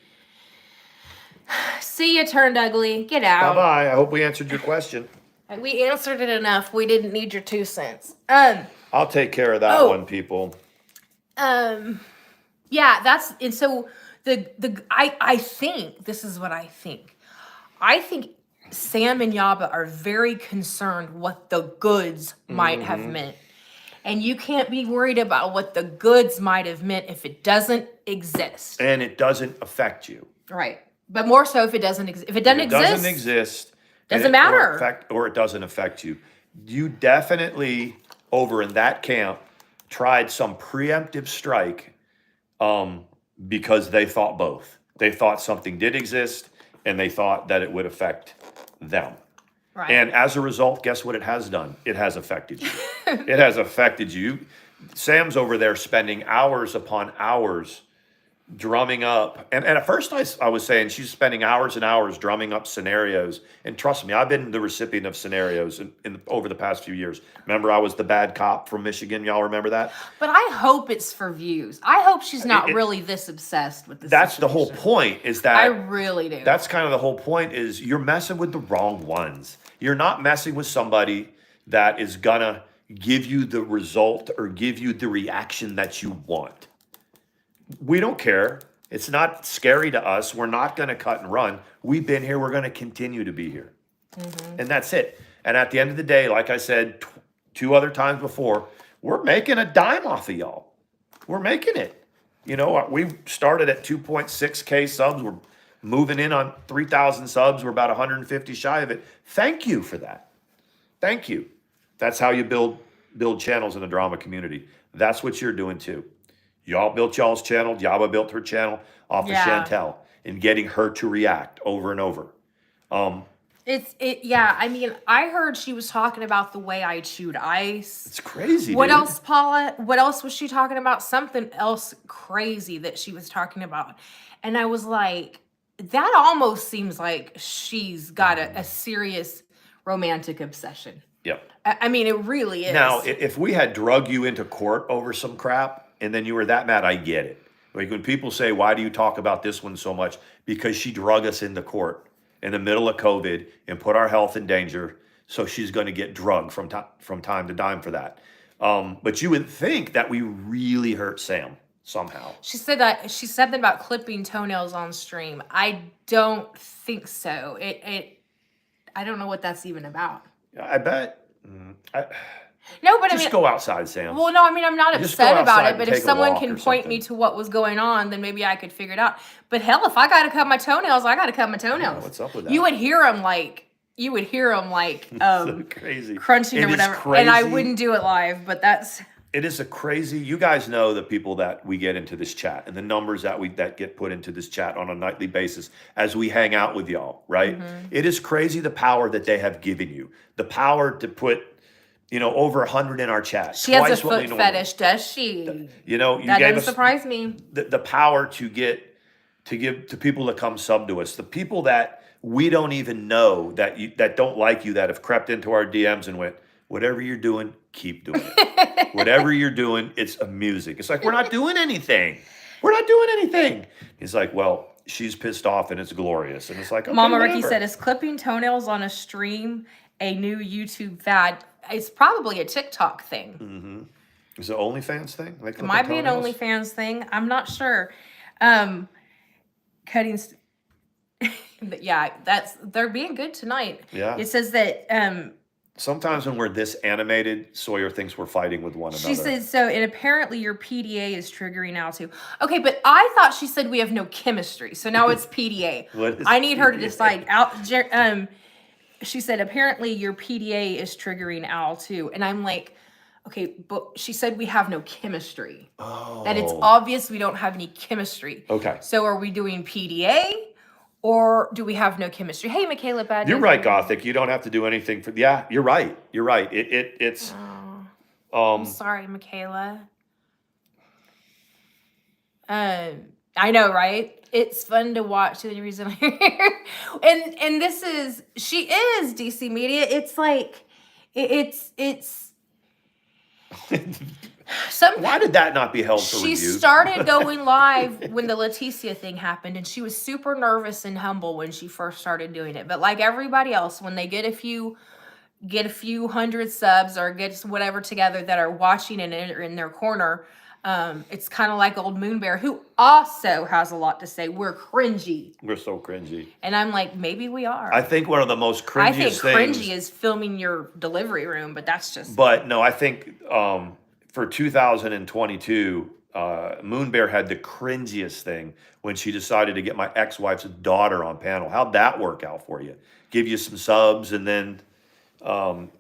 See, you turned ugly. Get out. Bye-bye. I hope we answered your question. We answered it enough. We didn't need your 2 cents. I'll take care of that one, people. Yeah, and so I think this is what I think. I think Sam and Yaba are very concerned what the goods might have meant. And you can't be worried about what the goods might have meant if it doesn't exist. And it doesn't affect you. Right. But more so if it doesn't exist. If it doesn't exist, doesn't matter. Or it doesn't affect you. You definitely, over in that camp, tried some preemptive strike because they thought both. They thought something did exist, and they thought that it would affect them. Right. And as a result, guess what it has done? It has affected you. It has affected you. Sam's over there spending hours upon hours drumming up. And at first I was saying she's spending hours and hours drumming up scenarios. And trust me, I've been the recipient of scenarios over the past few years. Remember, I was the bad cop from Michigan. Y'all remember that? But I hope it's for views. I hope she's not really this obsessed with this. That's situation. The whole point is that. I really do. That's kind of the whole point is you're messing with the wrong ones. You're not messing with somebody that is gonna give you the result or give you the reaction that you want. We don't care. It's not scary to us. We're not going to cut and run. We've been here. We're going to continue to be here. And that's it. And at the end of the day, like I said 2 other times before, we're making a dime off of y'all. We're making it. We started at 2.6K subs. We're moving in on 3,000 subs. We're about 150 shy of it. Thank you for that. Thank you. That's how you build channels in the drama community. That's what you're doing too. Y'all built y'all's channel. Yaba built her channel off of Chantel and getting her to react over and over. Yeah. I mean, I heard she was talking about the way I chewed ice. It's crazy. What else, Paula? What else was she talking about? Something else crazy that she was talking about. And I was like, that almost seems like she's got a serious romantic obsession. Yep. I mean, it really is. Now, if we had drug you into court over some crap and then you were that mad, I get it. Like when people say, why do you talk about this one so much? Because she drug us into court in the middle of COVID and put our health in danger. So she's going to get drugged from time to time for that. But you would think that we really hurt Sam. somehow. She said something about clipping toenails on stream. I don't think so. I don't know what that's even about. I bet. No, but just go outside, Sam. Well, no, I mean, I'm not upset about it, but if someone can point me to what was going on, then maybe I could figure it out. But hell, if I got to cut my toenails, I got to cut my toenails. Yeah, what's up with that? You would hear them like so crazy. Crunching or whatever. Crazy. And I wouldn't do it live, but that's... It is a crazy... You guys know the people that we get into this chat and the numbers that get put into this chat on a nightly basis as we hang out with y'all, right? Mm-hmm. It is crazy the power that they have given you. The power to put... over 100 in our chat. She has a foot fetish, does she? That doesn't surprise me. The power to give to people that come sub to us, the people that we don't even know that don't like you, that have crept into our DMs and went, whatever you're doing, keep doing it. Whatever you're doing, it's amusing. It's like, we're not doing anything. We're not doing anything. He's like, well, she's pissed off and it's glorious. And it's like, okay, Mama whatever. Ricky said, is clipping toenails on a stream a new YouTube fad? It's probably a TikTok thing. Mm-hmm. Is it OnlyFans thing? It might be an OnlyFans thing. I'm not sure. Cutting. Yeah, they're being good tonight. Yeah. It says that. Sometimes when we're this animated, Sawyer thinks we're fighting with one another. She said so, and apparently your PDA is triggering now too. Okay, but I thought she said we have no chemistry, so now it's PDA. I need her to decide. She said, apparently your PDA is triggering Al too. And I'm like, okay, but she said we have no chemistry. Oh. That it's obvious we don't have any chemistry. Okay. So are we doing PDA or do we have no chemistry? Hey, Michaela Bad. You're right, Gothic. You don't have to do anything for... Yeah, you're right. You're right. It's... I'm sorry, Michaela. I know, right? It's fun to watch. The only reason I'm here, and she is DC Media. It's like, it's. Why did that not be held for review? She started going live when the Leticia thing happened, and she was super nervous and humble when she first started doing it. But like everybody else, when they get a few hundred subs or get whatever together that are watching and are in their corner. It's kind of like old Moon Bear, who also has a lot to say. We're cringy. We're so cringy. And I'm like, maybe we are. I think one of the most cringiest things... I think cringy is filming your delivery room, but that's just... But no, I think for 2022, Moon Bear had the cringiest thing when she decided to get my ex-wife's daughter on panel. How'd that work out for you? Give you some subs and then...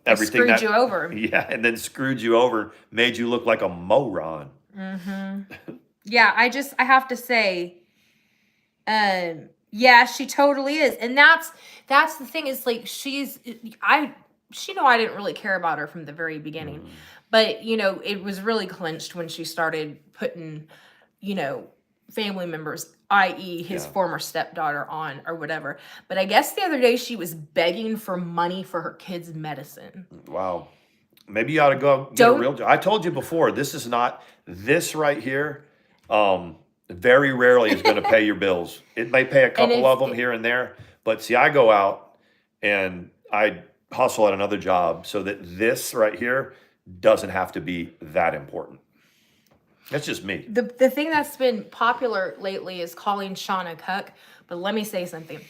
everything screwed you over. Yeah, and then screwed you over, made you look like a moron. Mm-hmm. Yeah, I have to say, yeah, she totally is, and that's the thing. Is like she I didn't really care about her from the very beginning, but it was really clinched when she started putting, family members, i.e. his former stepdaughter on or whatever. But I guess the other day she was begging for money for her kids' medicine. Wow. Maybe you ought to go get a real job. I told you before, this right here, very rarely is going to pay your bills. It may pay a couple of them here and there. But see, I go out and I hustle at another job so that this right here doesn't have to be that important. That's just me. The thing that's been popular lately is calling Sean a cuck. But let me say something.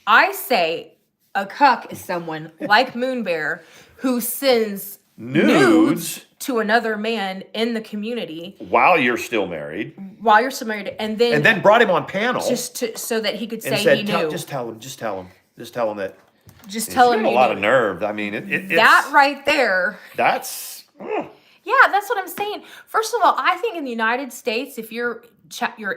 I say a cuck is someone like Moon Bear who sends nudes to another man in the community while you're still married. And then brought him on panel so that he could say said, he knew. Just tell him that. Just tell him a lot of nerve. I mean, that right there. That's. Yeah, that's what I'm saying. First of all, I think in the United States, if your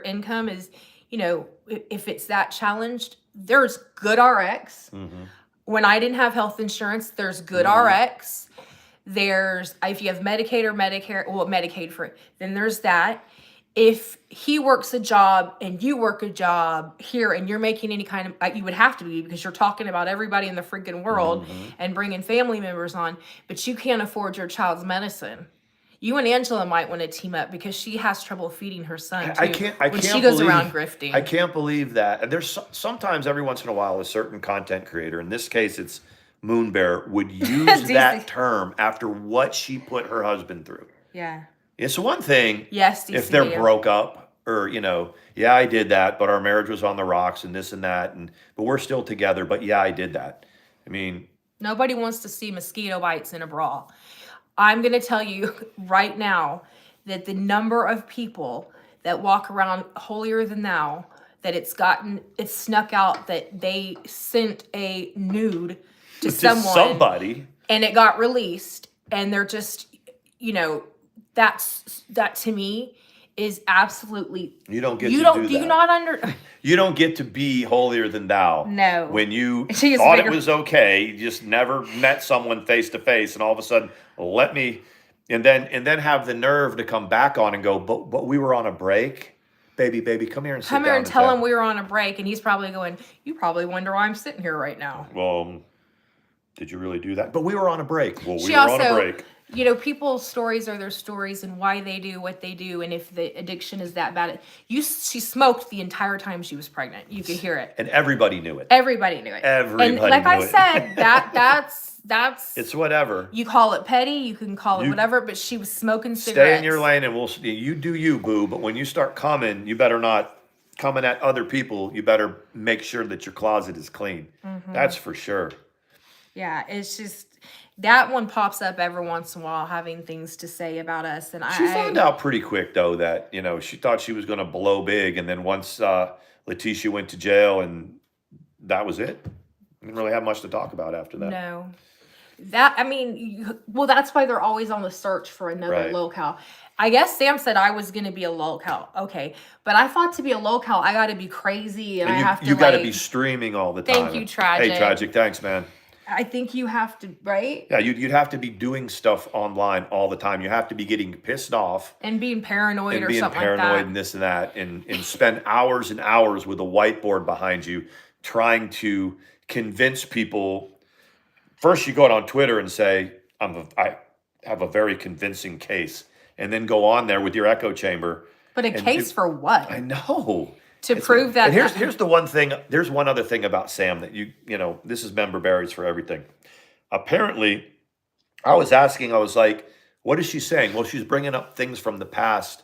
income is, if it's that challenged, there's good RX. Mm-hmm. When I didn't have health insurance, there's good RX. There's, if you have Medicaid or Medicare, Medicaid for it, then there's that. If he works a job and you work a job here and you're making any kind of, you would have to be because you're talking about everybody in the freaking world and bringing family members on, but you can't afford your child's medicine. You and Angela might want to team up because she has trouble feeding her son too. When she goes around grifting. I can't believe that. And there's sometimes every once in a while a certain content creator, in this case it's Moon Bear, would use that term after what she put her husband through. Yeah. It's one thing Yes, if they're DCAU. broke up or, yeah, I did that, but our marriage was on the rocks and this and that. But we're still together. But yeah, I did that. I mean, nobody wants to see mosquito bites in a bra. I'm going to tell you right now that the number of people that walk around holier than thou, that it's snuck out that they sent a nude to somebody and it got released, and they're just, that to me is absolutely, you don't get to do that. Do you not under? You don't get to be holier than thou. No. When you thought it was okay, you just never met someone face to face, and all of a sudden, and then have the nerve to come back on and go, but we were on a break. Baby, come here and sit down. Come here and tell him we were on a break, and he's probably going, you probably wonder why I'm sitting here right now. Well, did you really do that? But we were on a break. Well, we were on a break. People's stories are their stories and why they do what they do, and if the addiction is that bad. She smoked the entire time she was pregnant. You could hear it. And everybody knew it. Everybody knew it. Everybody knew it. And like I said, that's... It's whatever. You call it petty, you can call it whatever, but she was smoking cigarettes. Stay in your lane and you do you, boo. But when you start coming, you better not coming at other people. You better make sure that your closet is clean. Mm-hmm. That's for sure. Yeah, it's just... That one pops up every once in a while, having things to say about us. And she found out pretty quick, though, that, she thought she was going to blow big. And then once Letitia went to jail, and that was it. Didn't really have much to talk about after that. No. That's why they're always on the search for another locale. I guess Sam said I was going to be a locale. Okay. But I thought to be a locale, I got to be crazy. And I have to, you got to be streaming all the time. Thank you, Tragic. Hey, Tragic. Thanks, man. I think you have to, right? Yeah, you'd have to be doing stuff online all the time. You have to be getting pissed off. And being paranoid or something like that. And being paranoid and this and that. And spend hours and hours with a whiteboard behind you trying to convince people. First, you go out on Twitter and say, I have a very convincing case. And then go on there with your echo chamber. But a case for what? I know. To prove that. And here's the one thing. There's one other thing about Sam that this is member berries for everything. Apparently, I was like, what is she saying? Well, she's bringing up things from the past,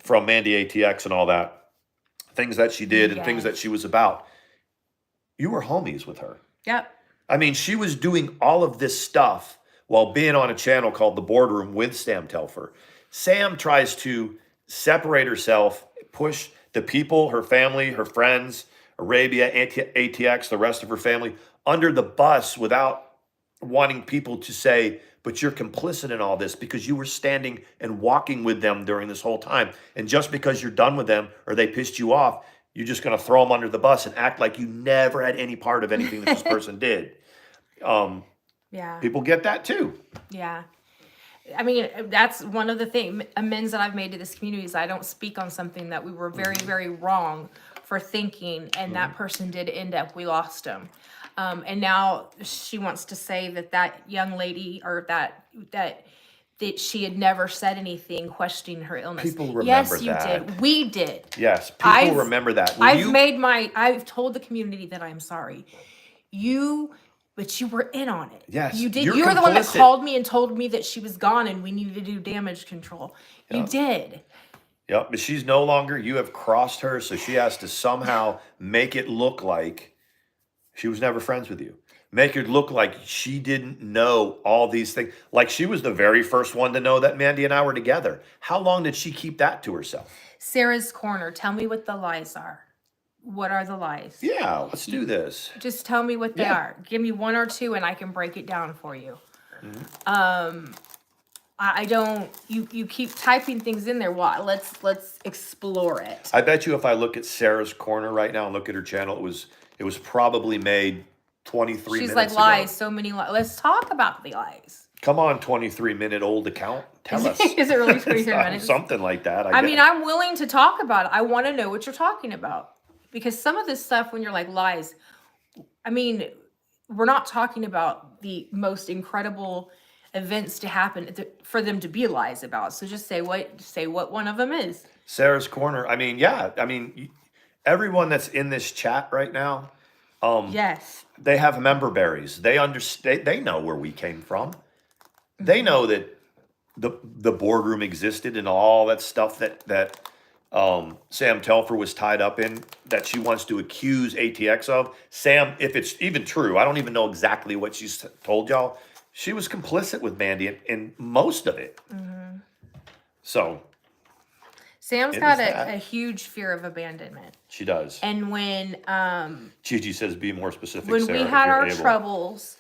from Mandi ATX and all that, things that she did and things that she was about. You were homies with her. Yep. I mean, she was doing all of this stuff while being on a channel called The Boardroom with Sam Telfer. Sam tries to separate herself, push the people, her family, her friends, Arabia, ATX, the rest of her family, under the bus without wanting people to say, but you're complicit in all this because you were standing and walking with them during this whole time. And just because you're done with them or they pissed you off, you're just going to throw them under the bus and act like you never had any part of anything that this person did. People get that too. Yeah. I mean, that's one of the amends that I've made to this community is I don't speak on something that we were very, very wrong for thinking, and that person did end up, we lost him. And now she wants to say that young lady or that she had never said anything questioning her illness. People remember yes, you that. did. We did. Yes, people remember that. I've told the community that I'm sorry. But you were in on it. Yes. You did. You were the one that called me and told me that she was gone and we needed to do damage control. Yep. You did. Yep. But she's no longer, you have crossed her, so she has to somehow make it look like she was never friends with you. Make it look like she didn't know all these things. Like she was the very first one to know that Mandi and I were together. How long did she keep that to herself? Sarah's Corner. Tell me what the lies are. What are the lies? Yeah, let's do this. Just tell me what they are. Give me one or two and I can break it down for you. Mm-hmm. I don't, you keep typing things in there. Well, let's explore it. I bet you if I look at Sarah's Corner right now and look at her channel, it was probably made 23 minutes ago. She's like, lies, so many lies. Let's talk about the lies. Come on, 23-minute old account. Tell us. Is it really 23 minutes? Something like that. I mean, I'm willing to talk about it. I want to know what you're talking about. Because some of this stuff, when you're like lies, I mean, we're not talking about the most incredible events to happen for them to be lies about. So just say what one of them is. Sarah's Corner. I mean, yeah. I mean, everyone that's in this chat right now, yes, they have member berries. They understand. They know where we came from. They know that the boardroom existed and all that stuff that Sam Telfer was tied up in, that she wants to accuse ATX of. Sam, if it's even true, I don't even know exactly what she's told y'all. She was complicit with Mandi in most of it. So Sam's got a huge fear of abandonment. She does. And when Gigi says, be more specific, when Sarah, we had our troubles,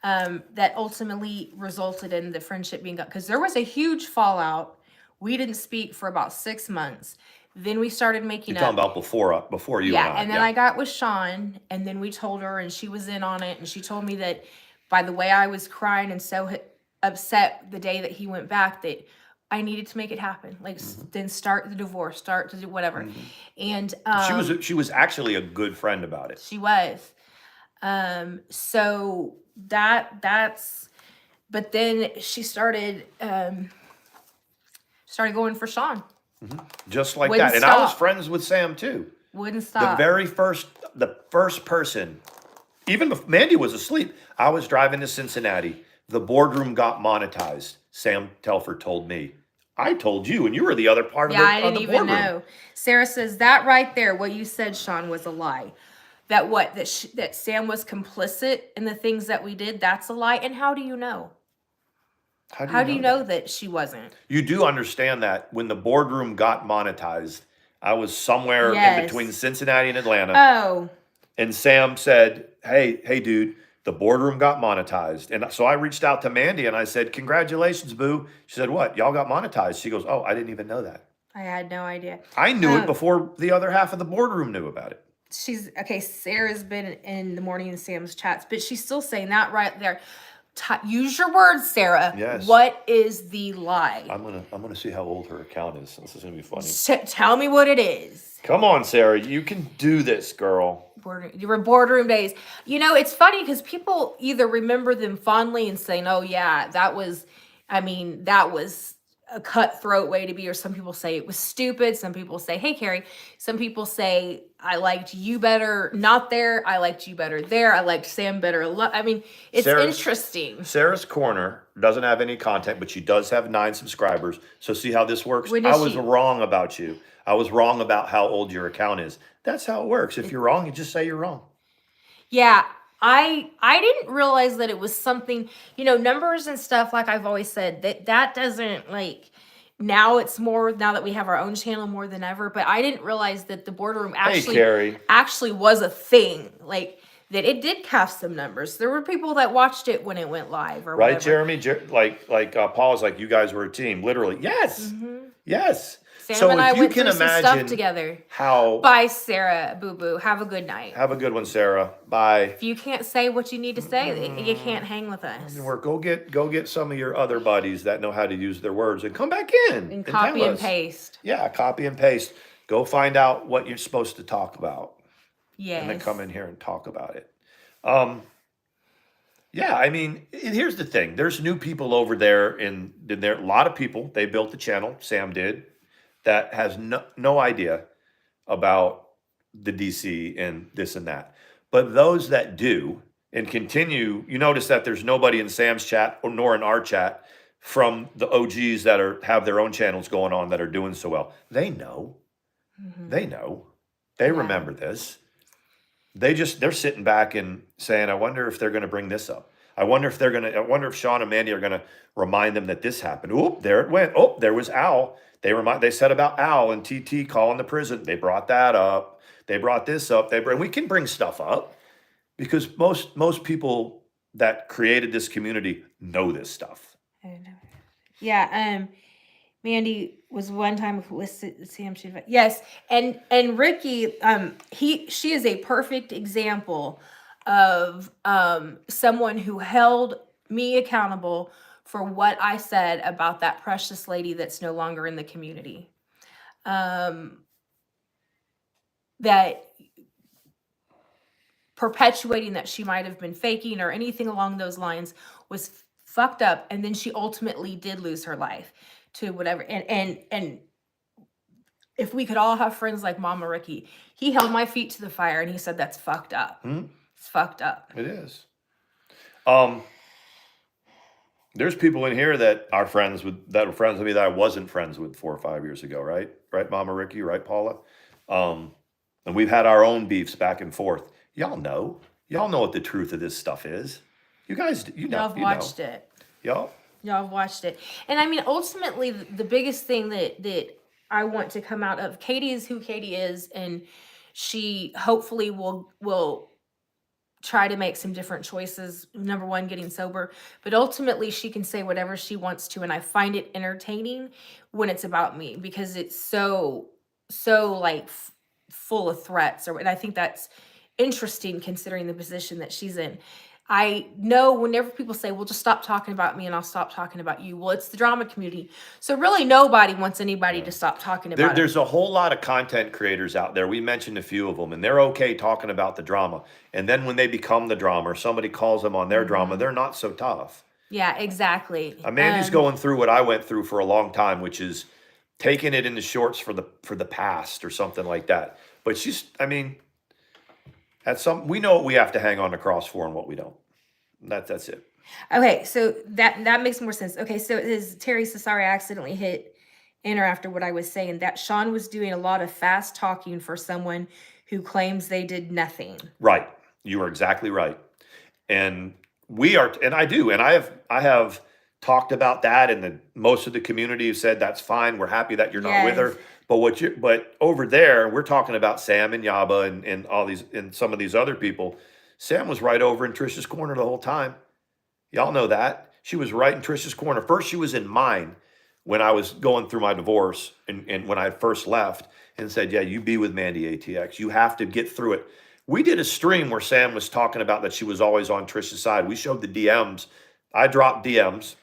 that ultimately resulted in the friendship being gone, because there was a huge fallout. We didn't speak for about 6 months. Then we started making You're talking about before you and I. And then I got with Sean, and then we told her, and she was in on it, and she told me that by the way I was crying and so upset the day that he went back, that I needed to make it happen. Like, then start the divorce, start to do whatever. And she was actually a good friend about it. She was. So that's, but then she started going for Sean. Just like that. And I was friends with Sam too. Wouldn't stop. The first person, even if Mandi was asleep, I was driving to Cincinnati. The boardroom got monetized. Sam Telfer told me. I told you, and you were the other part of the boardroom. Yeah, I didn't even know. Sarah says that right there, what you said, Sean, was a lie. That Sam was complicit in the things that we did, that's a lie. And how do you know? How do you know that she wasn't? You do understand that when the boardroom got monetized, I was somewhere in between Cincinnati and Atlanta. Oh. And Sam said, hey, dude, the boardroom got monetized. And so I reached out to Mandi and I said, congratulations, boo. She said, what? Y'all got monetized? She goes, oh, I didn't even know that. I had no idea. I knew it before the other half of the boardroom knew about it. Sarah's been in the morning in Sam's chats, but she's still saying that right there. Use your words, Sarah. Yes. What is the lie? I'm gonna see how old her account is. This is gonna be funny. Tell me what it is. Come on, Sarah. You can do this, girl. Your boardroom days. You know, it's funny because people either remember them fondly and saying, "Oh yeah, that was a cutthroat way to be," or some people say it was stupid. Some people say, "Hey, Carrie." Some people say, "I liked you better not there. I liked you better there. I liked Sam better." I mean, it's interesting. Sarah's Corner doesn't have any content, but she does have 9 subscribers. So see how this works? I was wrong about you. I was wrong about how old your account is. That's how it works. If you're wrong, you just say you're wrong. Yeah. I didn't realize that it was something, numbers and stuff, like I've always said, that doesn't, like, now it's more, now that we have our own channel more than ever, but I didn't realize that the boardroom actually was a thing, like, that it did cast some numbers. There were people that watched it when it went live or whatever. Right, Jeremy? Paul's like, you guys were a team, literally. Yes, yes. Sam and I went through some stuff together. Bye, Sarah. Boo boo. Have a good night. Have a good one, Sarah. Bye. If you can't say what you need to say, you can't hang with us. Go get some of your other buddies that know how to use their words and come back in and copy and paste. Yeah, copy and paste. Go find out what you're supposed to talk about. Yes. And then come in here and talk about it. Yeah, I mean, here's the thing. There's new people over there, and there are a lot of people. They built the channel. Sam did. That has no idea about the DC and this and that. But those that do and continue, you notice that there's nobody in Sam's chat nor in our chat from the OGs that have their own channels going on that are doing so well. They know. They know. They remember this. They're sitting back and saying, I wonder if they're going to bring this up. I wonder if Sean and Mandi are going to remind them that this happened. Oop, there it went. Oh, there was Al. They said about Al and TT calling the prison. They brought that up. They brought this up. We can bring stuff up because most people that created this community know this stuff. Yeah. Mandi was one time with Sam. Yes. And Ricky, she is a perfect example of someone who held me accountable for what I said about that precious lady that's no longer in the community. That perpetuating that she might have been faking or anything along those lines was fucked up. And then she ultimately did lose her life to whatever. And if we could all have friends like Mama Ricky, he held my feet to the fire and he said, that's fucked up. It's fucked up. It is. There's people in here that are friends with me that I wasn't friends with 4 or 5 years ago, right? Right, Mama Ricky, right, Paula? And we've had our own beefs back and forth. Y'all know what the truth of this stuff is. You guys, Y'all have watched it. Y'all have watched it. And I mean, ultimately, the biggest thing that I want to come out of Katie is who Katie is, and she hopefully will try to make some different choices. Number one, getting sober, but ultimately she can say whatever she wants to, and I find it entertaining when it's about me, because it's so like full of threats, and I think that's interesting considering the position that she's in. I know whenever people say, well, just stop talking about me and I'll stop talking about you. Well, it's the drama community. So really nobody wants anybody to stop talking about it. There's a whole lot of content creators out there. We mentioned a few of them, and they're okay talking about the drama. And then when they become the drama, or somebody calls them on their drama, they're not so tough. Yeah, exactly. Mandy's going through what I went through for a long time, which is taking it in the shorts for the past or something like that. But she's, I mean, we know what we have to hang on the cross for and what we don't. That's it. Okay, so that makes more sense. Okay, so Terry says, sorry, I accidentally hit enter after what I was saying. That Sean was doing a lot of fast talking for someone who claims they did nothing. Right. You are exactly right. And we are, and I do, and I have talked about that, and most of the community have said that's fine. We're happy that you're not with her. But over there, we're talking about Sam and Yaba and all these and some of these other people. Sam was right over in Trisha's corner the whole time. Y'all know that. She was right in Trisha's corner. First, she was in mine when I was going through my divorce and when I first left, and said, yeah, you be with Mandi ATX. You have to get through it. We did a stream where Sam was talking about that she was always on Trisha's side. We showed the DMs. I dropped DMs,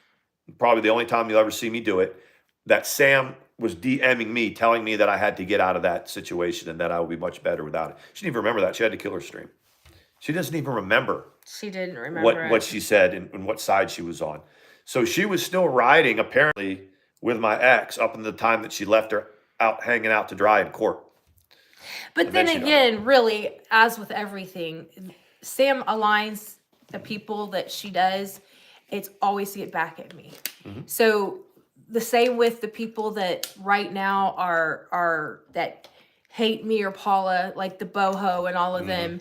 probably the only time you'll ever see me do it, that Sam was DMing me, telling me that I had to get out of that situation and that I would be much better without it. She didn't even remember that. She had to kill her stream. She doesn't even remember. She didn't remember what she said and what side she was on. So she was still riding, apparently, with my ex up until the time that she left her out hanging out to dry in court. But then again, really, as with everything, Sam aligns the people that she does. It's always to get back at me. So the same with the people that right now are that hate me or Paula, like the boho and all of them.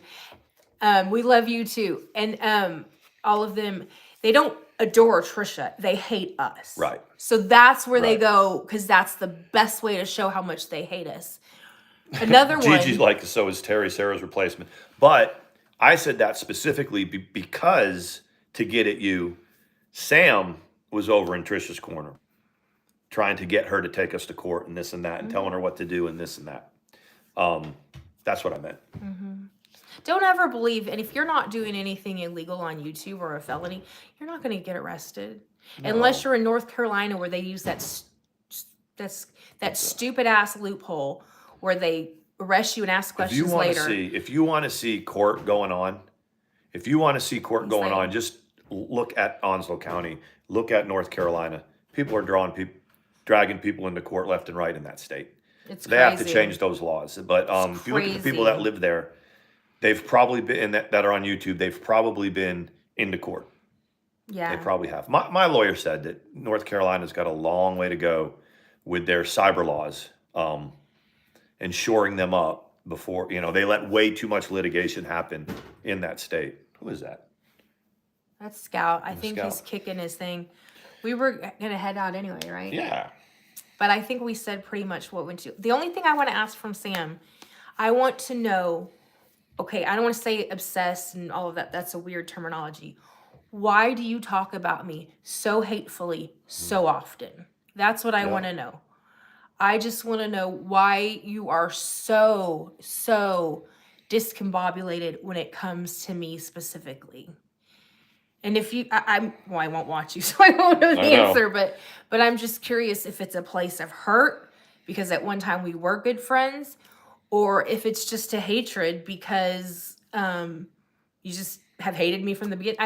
We love you too. And all of them, they don't adore Trisha. They hate us. Right. So that's where they go, because that's the best way to show how much they hate us. Another one. Gigi's like, so is Terry, Sarah's replacement. But I said that specifically because to get at you, Sam was over in Trisha's corner trying to get her to take us to court and this and that and telling her what to do and this and that. That's what I meant. Don't ever believe, and if you're not doing anything illegal on YouTube or a felony, you're not going to get arrested. No. Unless you're in North Carolina where they use that stupid ass loophole where they arrest you and ask questions later. If you want to see court going on, just look at Onslow County, look at North Carolina. People are dragging people into court left and right in that state. It's they have to change those laws. But if you look at the people that live there, they've probably been that are on YouTube. They've probably been into court. Yeah, they probably have. My lawyer said that North Carolina's got a long way to go with their cyber laws, and shoring them up before they let way too much litigation happen in that state. Who is that? That's Scout. I think he's kicking his thing. We were gonna head out anyway, right? Yeah. But I think we said pretty much what went to. The only thing I want to ask from Sam, I want to know. Okay, I don't want to say obsessed and all of that. That's a weird terminology. Why do you talk about me so hatefully so often? That's what I want to know. I just want to know why you are so discombobulated when it comes to me specifically. And if you, I won't watch you, so I won't know the answer. But I'm just curious if it's a place of hurt because at one time we were good friends, or if it's just a hatred because you just have hated me from the beginning.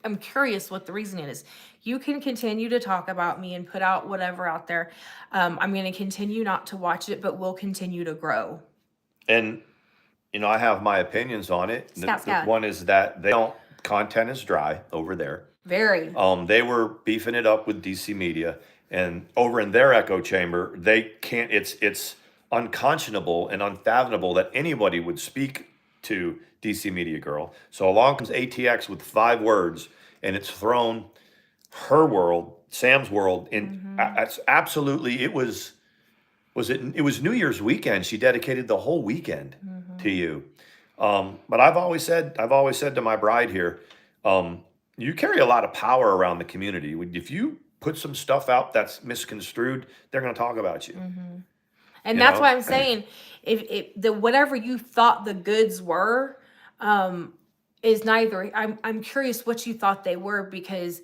I'm curious what the reasoning is. You can continue to talk about me and put out whatever out there. I'm going to continue not to watch it, but we'll continue to grow. And, I have my opinions on it. Scout. One is that content is dry over there. Very. They were beefing it up with DC Media, and over in their echo chamber, they can't. It's unconscionable and unfathomable that anybody would speak to DC Media Girl. So along comes ATX with 5 words, and it's thrown her world, Sam's world, in. It's absolutely. It was. It was New Year's weekend. She dedicated the whole weekend to you. But I've always said to my bride here, you carry a lot of power around the community. If you put some stuff out that's misconstrued, they're going to talk about you. And that's why I'm saying, if the whatever you thought the goods were, is neither. I'm curious what you thought they were, because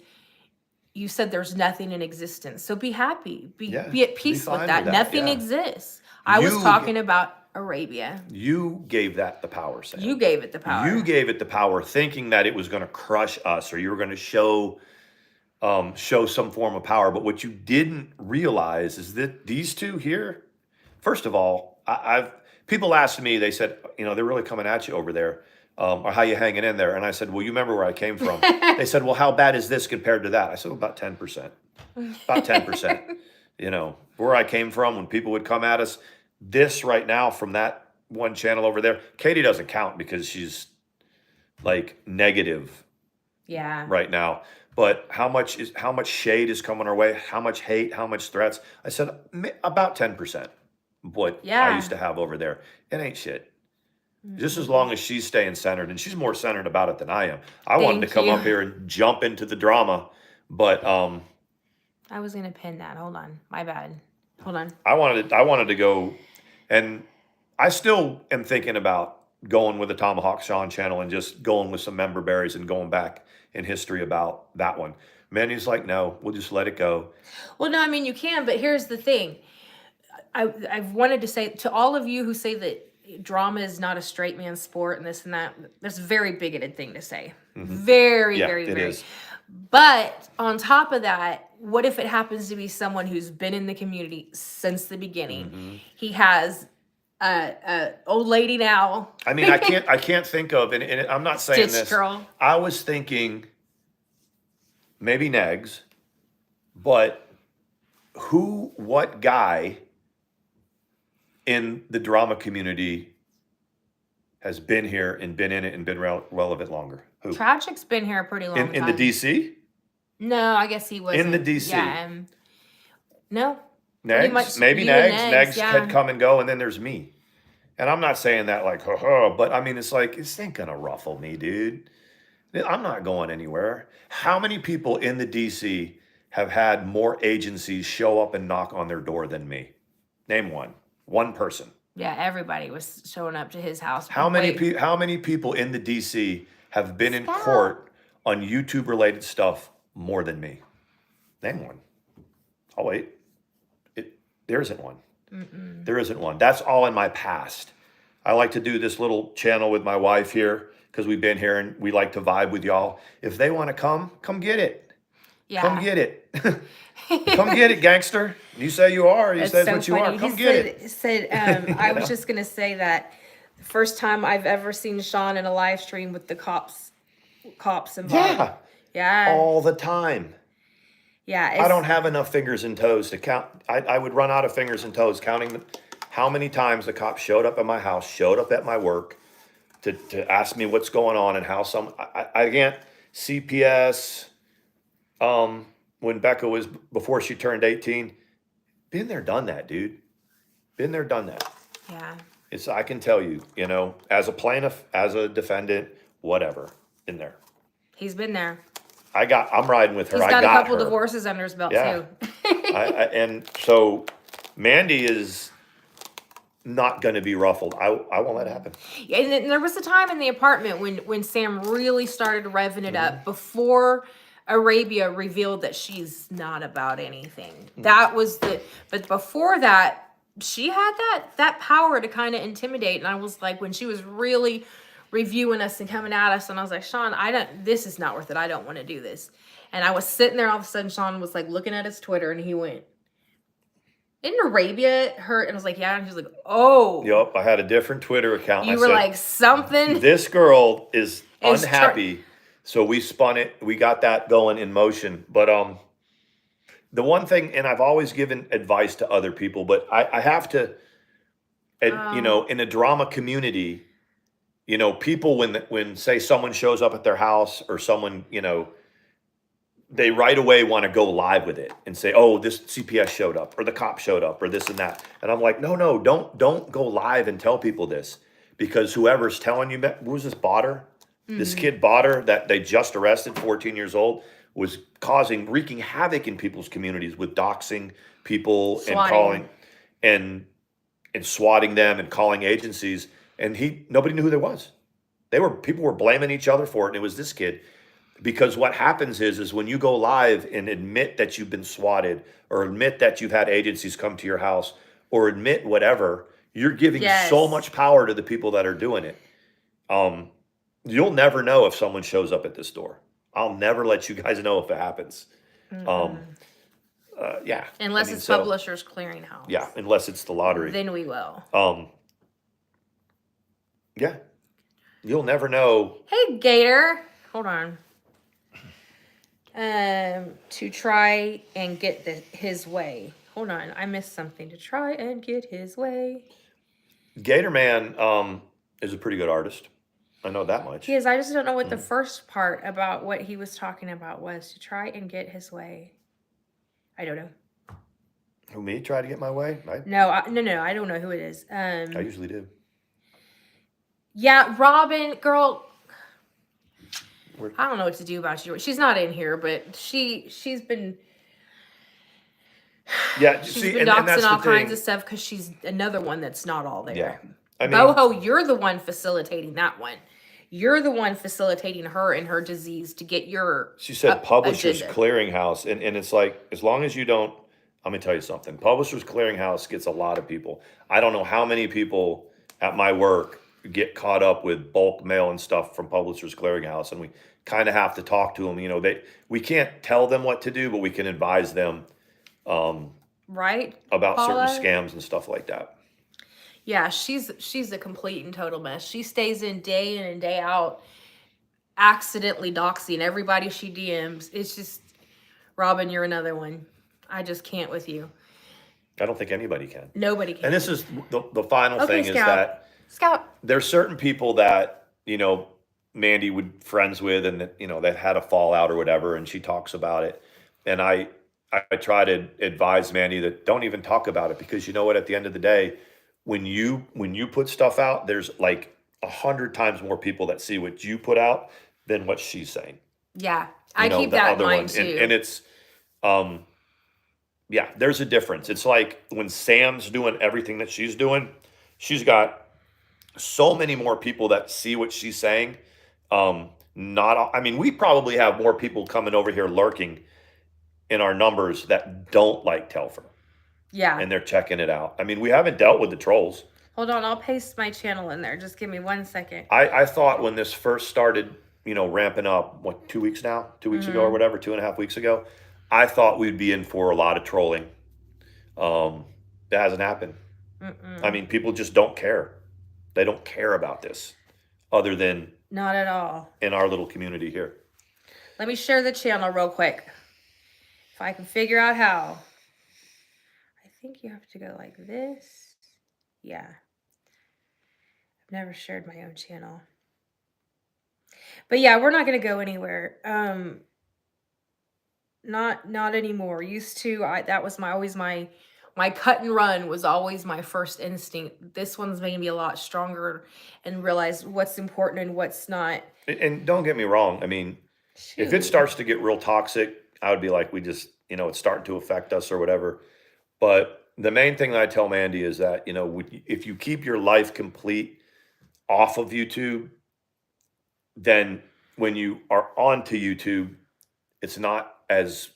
you said there's nothing in existence. So be happy. Be at peace with that. Nothing exists. I was talking about Arabia. You gave that the power, Sam. You gave it the power. You gave it the power, thinking that it was going to crush us, or you were going to show some form of power. But what you didn't realize is that these two here, first of all, people asked me, they said, they're really coming at you over there. Or how you hanging in there? And I said, well, you remember where I came from. They said, well, how bad is this compared to that? I said, well, about 10%. About 10%. Where I came from, when people would come at us, this right now from that one channel over there, Katie doesn't count because she's like negative right now. But how much shade is coming our way? How much hate? How much threats? I said, about 10%. What I used to have over there. It ain't shit. Just as long as she's staying centered, and she's more centered about it than I am. I wanted to come up here and jump into the drama, but I was gonna pin that. Hold on, my bad. Hold on. I wanted to go, and I still am thinking about going with the Tomahawk Sean channel and just going with some member berries and going back in history about that one. Mandy's like, no, we'll just let it go. Well, no, I mean you can, but here's the thing. I've wanted to say to all of you who say that drama is not a straight man's sport and this and that, that's a very bigoted thing to say. Very. Is. But on top of that, what if it happens to be someone who's been in the community since the beginning? He has a old lady now. I mean, I can't think of, and I'm not saying Stitch this. Girl. I was thinking maybe Negs, but what guy in the drama community has been here and been in it and been relevant longer? Who? Tragic's been here a pretty long time. In the DC? No, I guess he was in the DC. Yeah, no. Negs, maybe Negs. Negs had come and go, and then there's me. And I'm not saying that like, but I mean, it's like, this ain't gonna ruffle me, dude. I'm not going anywhere. How many people in the DC have had more agencies show up and knock on their door than me? Name one. One person. Yeah, everybody was showing up to his house. How many people in the DC have been in court on YouTube related stuff more than me? Name one. I'll wait. There isn't one. There isn't one. That's all in my past. I like to do this little channel with my wife here because we've been here and we like to vibe with y'all. If they want to come get it. Yeah. Come get it. Come get it, gangster. You say you are. You say what you are. Come get it. I was just going to say that the first time I've ever seen Sean in a live stream with the cops involved. Yeah. All the time. Yeah. I don't have enough fingers and toes to count. I would run out of fingers and toes counting how many times the cops showed up at my house, showed up at my work to ask me what's going on and how I can't. CPS, when Becca was, before she turned 18, been there, done that, dude. Been there, done that. Yeah. I can tell you, as a plaintiff, as a defendant, whatever, been there. He's been there. I'm riding with her. He's got a couple divorces under his belt too. And so Mandi is not going to be ruffled. I won't let it happen. Yeah, and there was a time in the apartment when Sam really started revving it up before Arabia revealed that she's not about anything. That was but before that, she had that power to kind of intimidate. And I was like, when she was really reviewing us and coming at us, and I was like, Sean, this is not worth it. I don't want to do this. And I was sitting there, all of a sudden Sean was like looking at his Twitter and he went, "Isn't Arabia hurt?" And I was like, "Yeah." And he was like, "Oh." Yep, I had a different Twitter account. You were like, something. This girl is unhappy. So we spun it. We got that going in motion. But the one thing, and I've always given advice to other people, but I have to, you know, in the drama community, you know, people when say someone shows up at their house or someone, you know, they right away want to go live with it and say, "Oh, this CPS showed up, or the cop showed up, or this and that." And I'm like, "No, don't go live and tell people this, because whoever's telling you, who's this Botter? This kid Botter that they just arrested, 14 years old, was wreaking havoc in people's communities with doxing people and calling and swatting them and calling agencies. And nobody knew who there was. People were blaming each other for it, and it was this kid." Because what happens is when you go live and admit that you've been swatted, or admit that you've had agencies come to your house, or admit whatever, you're giving so much power to the people that are doing it. You'll never know if someone shows up at this door. I'll never let you guys know if it happens. Yeah. Unless it's Publishers Clearinghouse. Yeah, unless it's the lottery. Then we will. Yeah. You'll never know. Hey, Gator. Hold on. To try and get his way. Hold on, I missed something. To try and get his way. Gator Man is a pretty good artist. I know that much. He is. I just don't know what the first part about what he was talking about was. To try and get his way. I don't know. Who, me? Try to get my way? No, I don't know who it is. I usually do. Yeah, Robin, girl. I don't know what to do about you. She's not in here, but she's been. Yeah, she's been doxing all kinds of stuff because she's another one that's not all there. Yeah, I mean, Boho, you're the one facilitating that one. You're the one facilitating her and her disease to get your. She said Publishers Clearinghouse, and it's like, as long as you don't. Let me tell you something. Publishers Clearinghouse gets a lot of people. I don't know how many people at my work get caught up with bulk mail and stuff from Publishers Clearinghouse, and we kind of have to talk to them. You know, we can't tell them what to do, but we can advise them, right, about certain scams and stuff like that. Yeah, she's a complete and total mess. She stays in and day out, accidentally doxing everybody she DMs. It's just, Robin, you're another one. I just can't with you. I don't think anybody can. Nobody can. And this is the final thing, Scout. is that Scout. There's certain people that, you know, Mandi would friends with, and, you know, that had a fallout or whatever, and she talks about it. And I try to advise Mandi that don't even talk about it, because you know what, at the end of the day, when you put stuff out, there's like 100 times more people that see what you put out than what she's saying. Yeah, I keep that in mind too. And it's, yeah, there's a difference. It's like when Sam's doing everything that she's doing, she's got so many more people that see what she's saying. I mean, we probably have more people coming over here lurking in our numbers that don't like Telfer. Yeah. And they're checking it out. I mean, we haven't dealt with the trolls. Hold on, I'll paste my channel in there. Just give me 1 second. I thought when this first started, you know, ramping up, what, 2 weeks now? 2 weeks ago or whatever, 2.5 weeks ago, I thought we'd be in for a lot of trolling. That hasn't happened. I mean, people just don't care. They don't care about this, other than not at all in our little community here. Let me share the channel real quick. If I can figure out how. I think you have to go like this. Yeah. I've never shared my own channel. But yeah, we're not going to go anywhere. Not anymore. Used to, that was my cut and run was always my first instinct. This one's made me a lot stronger and realize what's important and what's not. And don't get me wrong. I mean, if it starts to get real toxic, I would be like, we just, you know, it's starting to affect us or whatever. But the main thing that I tell Mandi is that, you know, if you keep your life complete off of YouTube, then when you are onto YouTube, it's not as,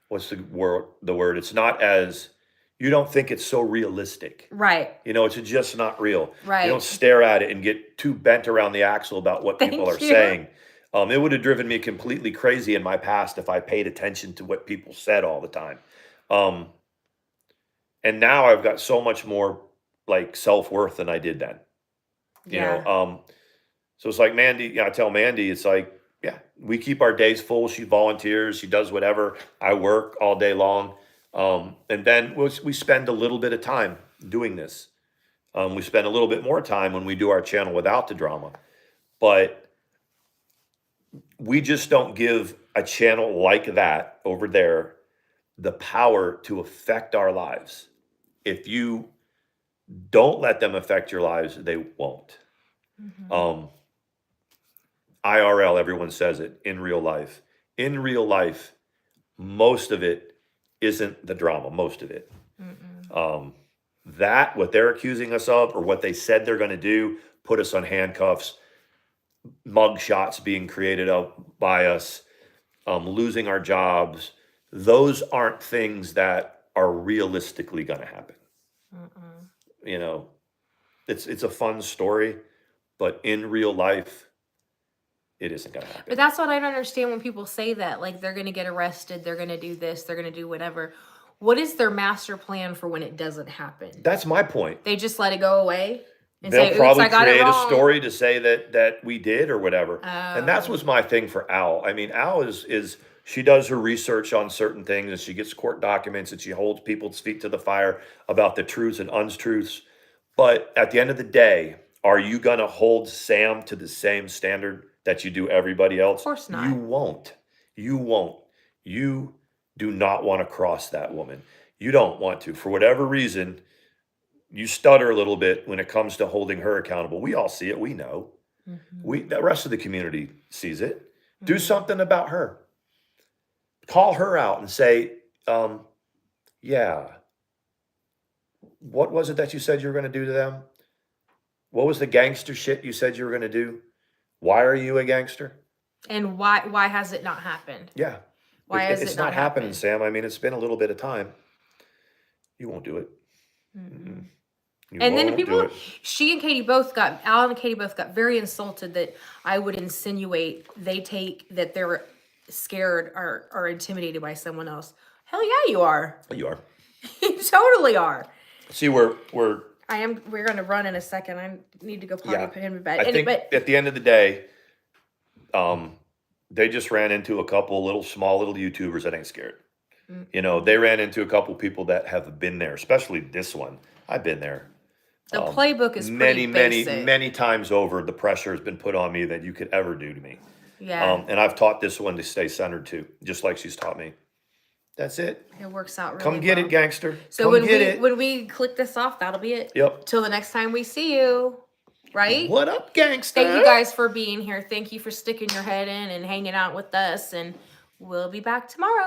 what's the word? It's not as, you don't think it's so realistic. Right. You know, it's just not real. Right. You don't stare at it and get too bent around the axle about what people are saying. It would have driven me completely crazy in my past if I paid attention to what people said all the time. And now I've got so much more like self-worth than I did then. You know, So it's like Mandi, I tell Mandi, it's like, yeah, we keep our days full. She volunteers, she does whatever. I work all day long. And then we spend a little bit of time doing this. We spend a little bit more time when we do our channel without the drama. But we just don't give a channel like that over there the power to affect our lives. If you don't let them affect your lives, they won't. IRL, everyone says it. In real life, most of it isn't the drama. Most of it. That what they're accusing us of, or what they said they're going to do, put us on handcuffs, mug shots being created by us, losing our jobs. Those aren't things that are realistically going to happen. You know, it's a fun story, but in real life, it isn't going to happen. But that's what I don't understand when people say that. Like, they're going to get arrested, they're going to do this, they're going to do whatever. What is their master plan for when it doesn't happen? That's my point. They just let it go away? And they'll say, probably I got create it a wrong. story to say that we did or whatever. And that's what's my thing for Al. I mean, Al is she does her research on certain things, and she gets court documents, and she holds people's feet to the fire about the truths and untruths. But at the end of the day, are you going to hold Sam to the same standard that you do everybody else? Of course not. You won't. You won't. You do not want to cross that woman. You don't want to. For whatever reason, you stutter a little bit when it comes to holding her accountable. We all see it. We know. The rest of the community sees it. Do something about her. Call her out and say, yeah, what was it that you said you were going to do to them? What was the gangster shit you said you were going to do? Why are you a gangster? And why has it not happened? Yeah. Why has it's it not not happening, happened? Sam. I mean, it's been a little bit of time. You won't do it. And then people, she and Katie both got, Al and Katie both got very insulted that I would insinuate they take that they're scared or intimidated by someone else. Hell yeah, you are. You are. You totally are. See, we're We're going to run in a second. I need to go potty, put him in bed. I think at the end of the day, they just ran into a couple small little YouTubers that ain't scared. You know, they ran into a couple people that have been there, especially this one. I've been there. The playbook is many times over. The pressure has been put on me that you could ever do to me. Yeah. And I've taught this one to stay centered too, just like she's taught me. That's it. It works out really Come get it, gangster. So when we click this off, that'll be it. Yep. Till the next time we see you. Right? What up, gangster? Thank you guys for being here. Thank you for sticking your head in and hanging out with us. And we'll be back tomorrow.